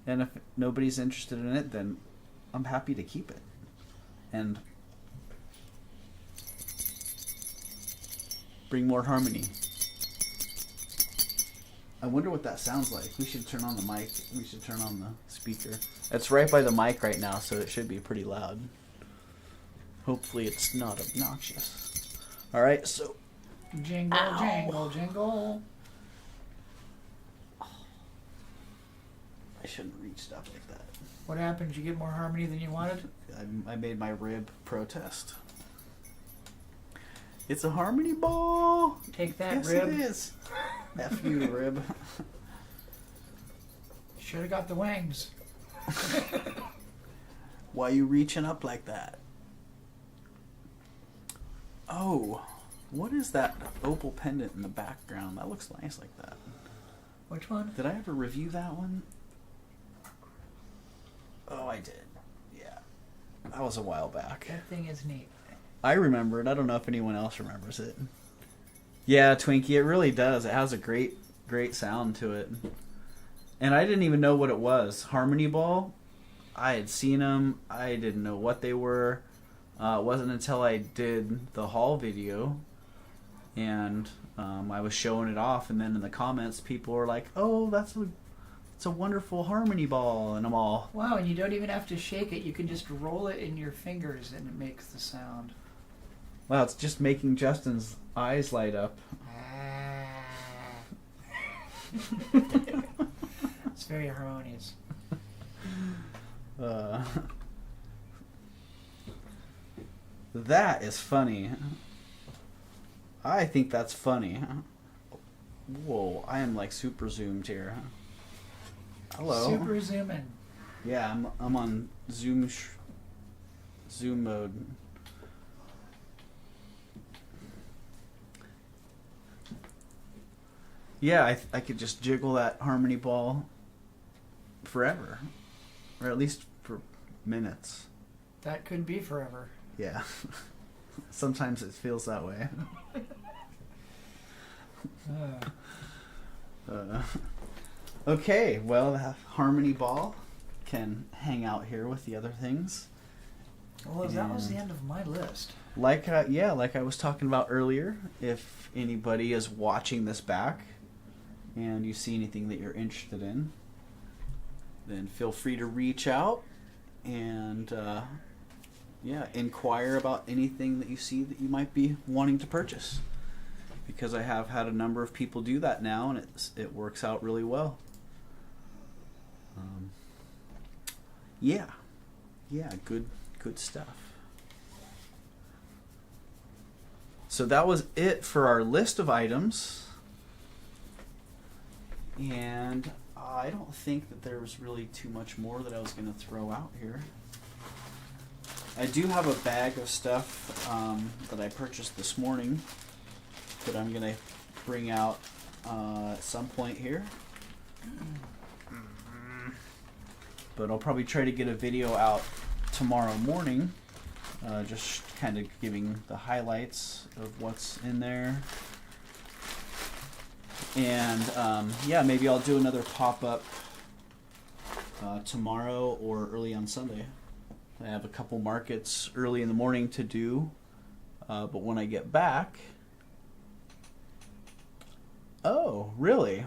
And if nobody's interested in it, then I'm happy to keep it. And bring more harmony. I wonder what that sounds like. We should turn on the mic. We should turn on the speaker. It's right by the mic right now, so it should be pretty loud. Hopefully it's not obnoxious. Alright, so... Jingle, Ow. jingle, jingle. I shouldn't reach stuff like that. What happened? Did you get more harmony than you wanted? I made my rib protest. It's a harmony ball! Take that, Yes, rib. it is. F you, rib. Should have got the wings. Why you reaching up like that? Oh, what is that opal pendant in the background? That looks nice like that. Which one? Did I ever review that one? Oh, I did. Yeah. That was a while back. That thing is neat. I remember it. I don't know if anyone else remembers it. Yeah, Twinkie, it really does. It has a great, great sound to it. And I didn't even know what it was. Harmony Ball, I had seen them. I didn't know what they were. It wasn't until I did the haul video and I was showing it off, and then in the comments people were like, oh, it's a wonderful harmony ball, and I'm all... Wow, and you don't even have to shake it. You can just roll it in your fingers and it makes the sound. Wow, it's just making Justin's eyes light up. It's very harmonious. That is funny. I think that's funny. Whoa, I am like super zoomed here. Hello. Super zoom in. Yeah, I'm on zoom mode. Yeah, I could just jiggle that harmony ball forever, or at least for minutes. That could be forever. Yeah. Sometimes it feels that way. Okay, well, the harmony ball can hang out here with the other things. Well, that was the end of my list. Like I was talking about earlier, if anybody is watching this back and you see anything that you're interested in, then feel free to reach out and inquire about anything that you see that you might be wanting to purchase. Because I have had a number of people do that now, and it works out really well. Good stuff. So that was it for our list of items, and I don't think that there was really too much more that I was going to throw out here. I do have a bag of stuff that I purchased this morning that I'm going to bring out at some point here. But I'll probably try to get a video out tomorrow morning, just kind of giving the highlights of what's in there. And maybe I'll do another pop-up tomorrow or early on Sunday. I have a couple markets early in the morning to do, but when I get back... Oh, really?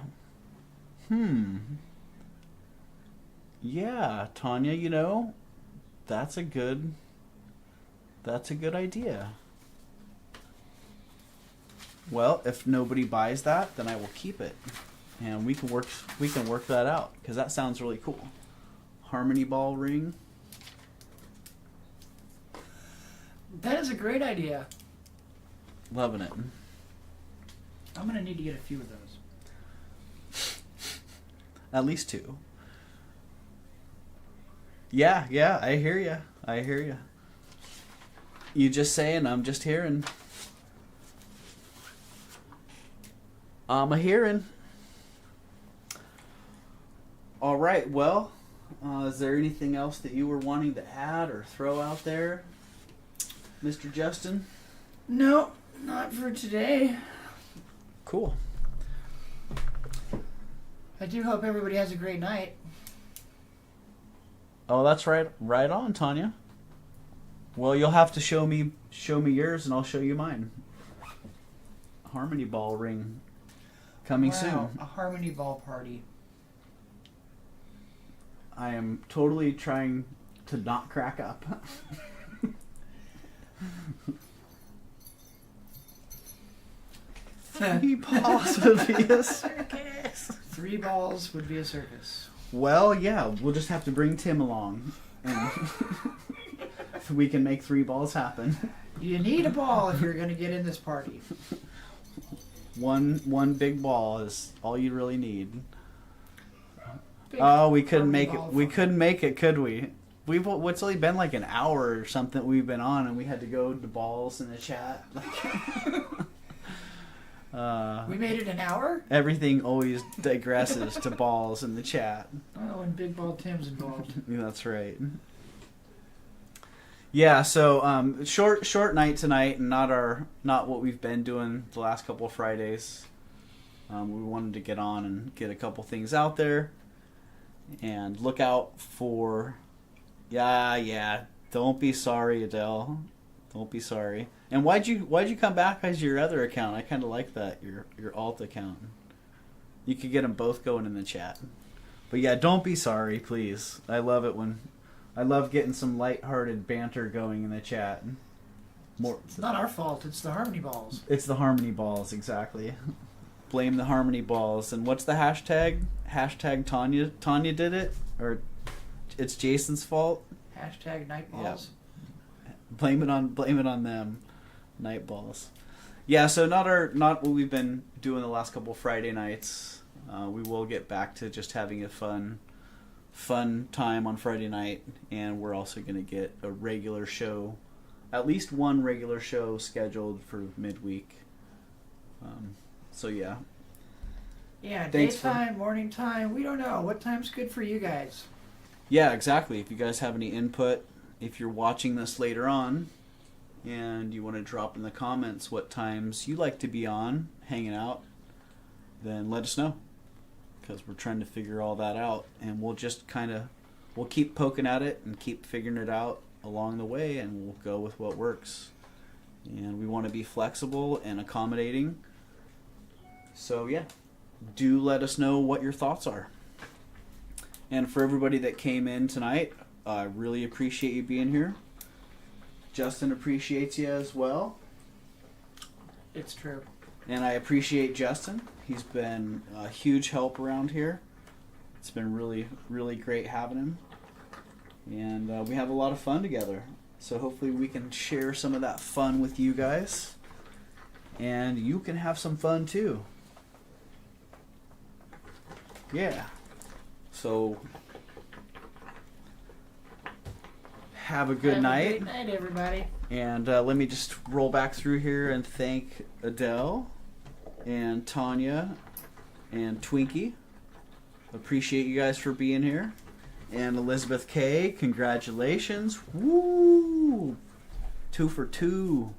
Yeah, Tanya, that's a good idea. Well, if nobody buys that, then I will keep it. and we can work that out because that sounds really cool. Harmony ball ring. That is a great idea. Loving it. I'm gonna need to get a few of those. At least 2. Yeah, I hear you. You just saying, I'm just hearing. I'm a hearing. All right, well, is there anything else that you were wanting to add or throw out there, Mr. Justin? No, not for today. Cool. I do hope everybody has a great night. Oh, that's right on, Tanya. Well, you'll have to show me yours, and I'll show you mine. Harmony ball ring coming soon. A harmony ball party. I am totally trying to not crack up. 3 balls would be a circus. 3 balls would be a circus. Well, yeah, we'll just have to bring Tim along, and so we can make 3 balls happen. You need a ball if you're going to get in this party. One big ball is all you really need. Big Oh, we couldn't make it. ball We fun. couldn't make it, could we? It's only been like an hour or something we've been on, and we had to go to balls in the chat. We made it an hour? Everything always digresses to balls in the chat. Oh, and Big Ball Tim's involved. Yeah, that's right. Yeah, so short night tonight, and not what we've been doing the last couple of Fridays. We wanted to get on and get a couple things out there, and look out for. Yeah. Don't be sorry, Adele. Don't be sorry. And why'd you come back as your other account? I kind of like that, your alt account. You could get them both going in the chat. But yeah, don't be sorry, please. I love getting some lighthearted banter going in the chat. It's not our fault. It's the harmony balls. It's the harmony balls, exactly. Blame the harmony balls. And what's the hashtag? Hashtag Tanya. Tanya did it, or it's Jason's fault. Hashtag night balls. Yeah. Blame it on them. Night balls. Yeah. So not what we've been doing the last couple Friday nights. We will get back to just having a fun time on Friday night, and we're also going to get a regular show, at least one regular show scheduled for midweek. So yeah. Yeah, Thanks daytime, morning time, we don't know. What time's good for you guys? Yeah, exactly. If you guys have any input, if you're watching this later on, and you want to drop in the comments what times you like to be on, hanging out, then let us know. Because we're trying to figure all that out, and we'll just we'll keep poking at it and keep figuring it out along the way, and we'll go with what works. And we want to be flexible and accommodating. So yeah, do let us know what your thoughts are. And for everybody that came in tonight, I really appreciate you being here. Justin appreciates you as well. It's true. And I appreciate Justin. He's been a huge help around here. It's been really, really great having him. And we have a lot of fun together. So hopefully we can share some of that fun with you guys. And you can have some fun too. Yeah. So have a good night. Good night, everybody. And let me just roll back through here and thank Adele and Tanya and Twinkie. Appreciate you guys for being here. And Elizabeth K, congratulations. Woo! 2 for 2.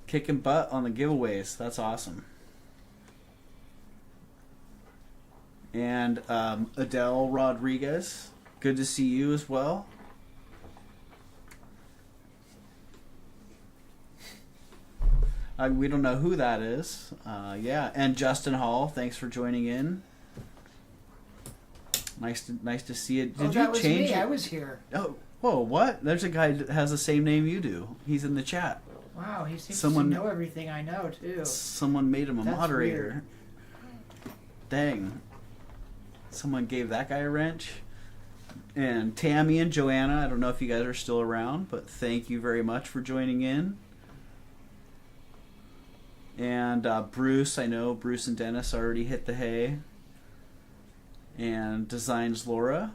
Kicking butt on the giveaways. That's awesome. And Adele Rodriguez, good to see you as well. We don't know who that is. Yeah, and Justin Hall, thanks for joining in. Nice to see you. Did that you was change me. it? I was here. Oh, whoa! What? There's a guy that has the same name you do. He's in the chat. Wow, he seems Someone- to know everything I know, too. Someone made him a That's moderator. Dang. Someone gave that guy a wrench. And Tammy and Joanna, I don't know if you guys are still around, but thank you very much for joining in. And Bruce, I know Bruce and Dennis already hit the hay. And Designs Laura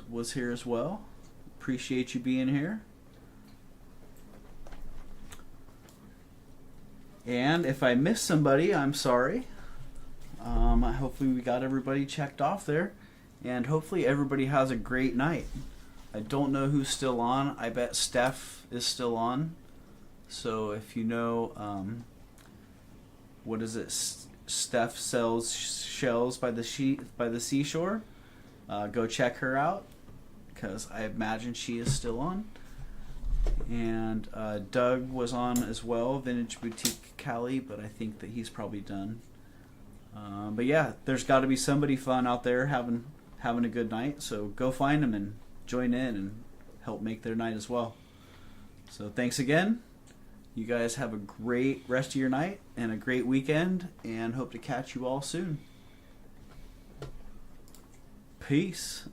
was here as well. Appreciate you being here. And if I missed somebody, I'm sorry. Hopefully we got everybody checked off there. And hopefully everybody has a great night. I don't know who's still on. I bet Steph is still on. So if you know, what is it? Steph sells shells by the seashore. Go check her out, because I imagine she is still on. And Doug was on as well, Vintage Boutique Cali, but I think that he's probably done. But yeah, there's got to be somebody fun out there having a good night. So go find them and join in and help make their night as well. So thanks again. You guys have a great rest of your night and a great weekend, and hope to catch you all soon. Peace.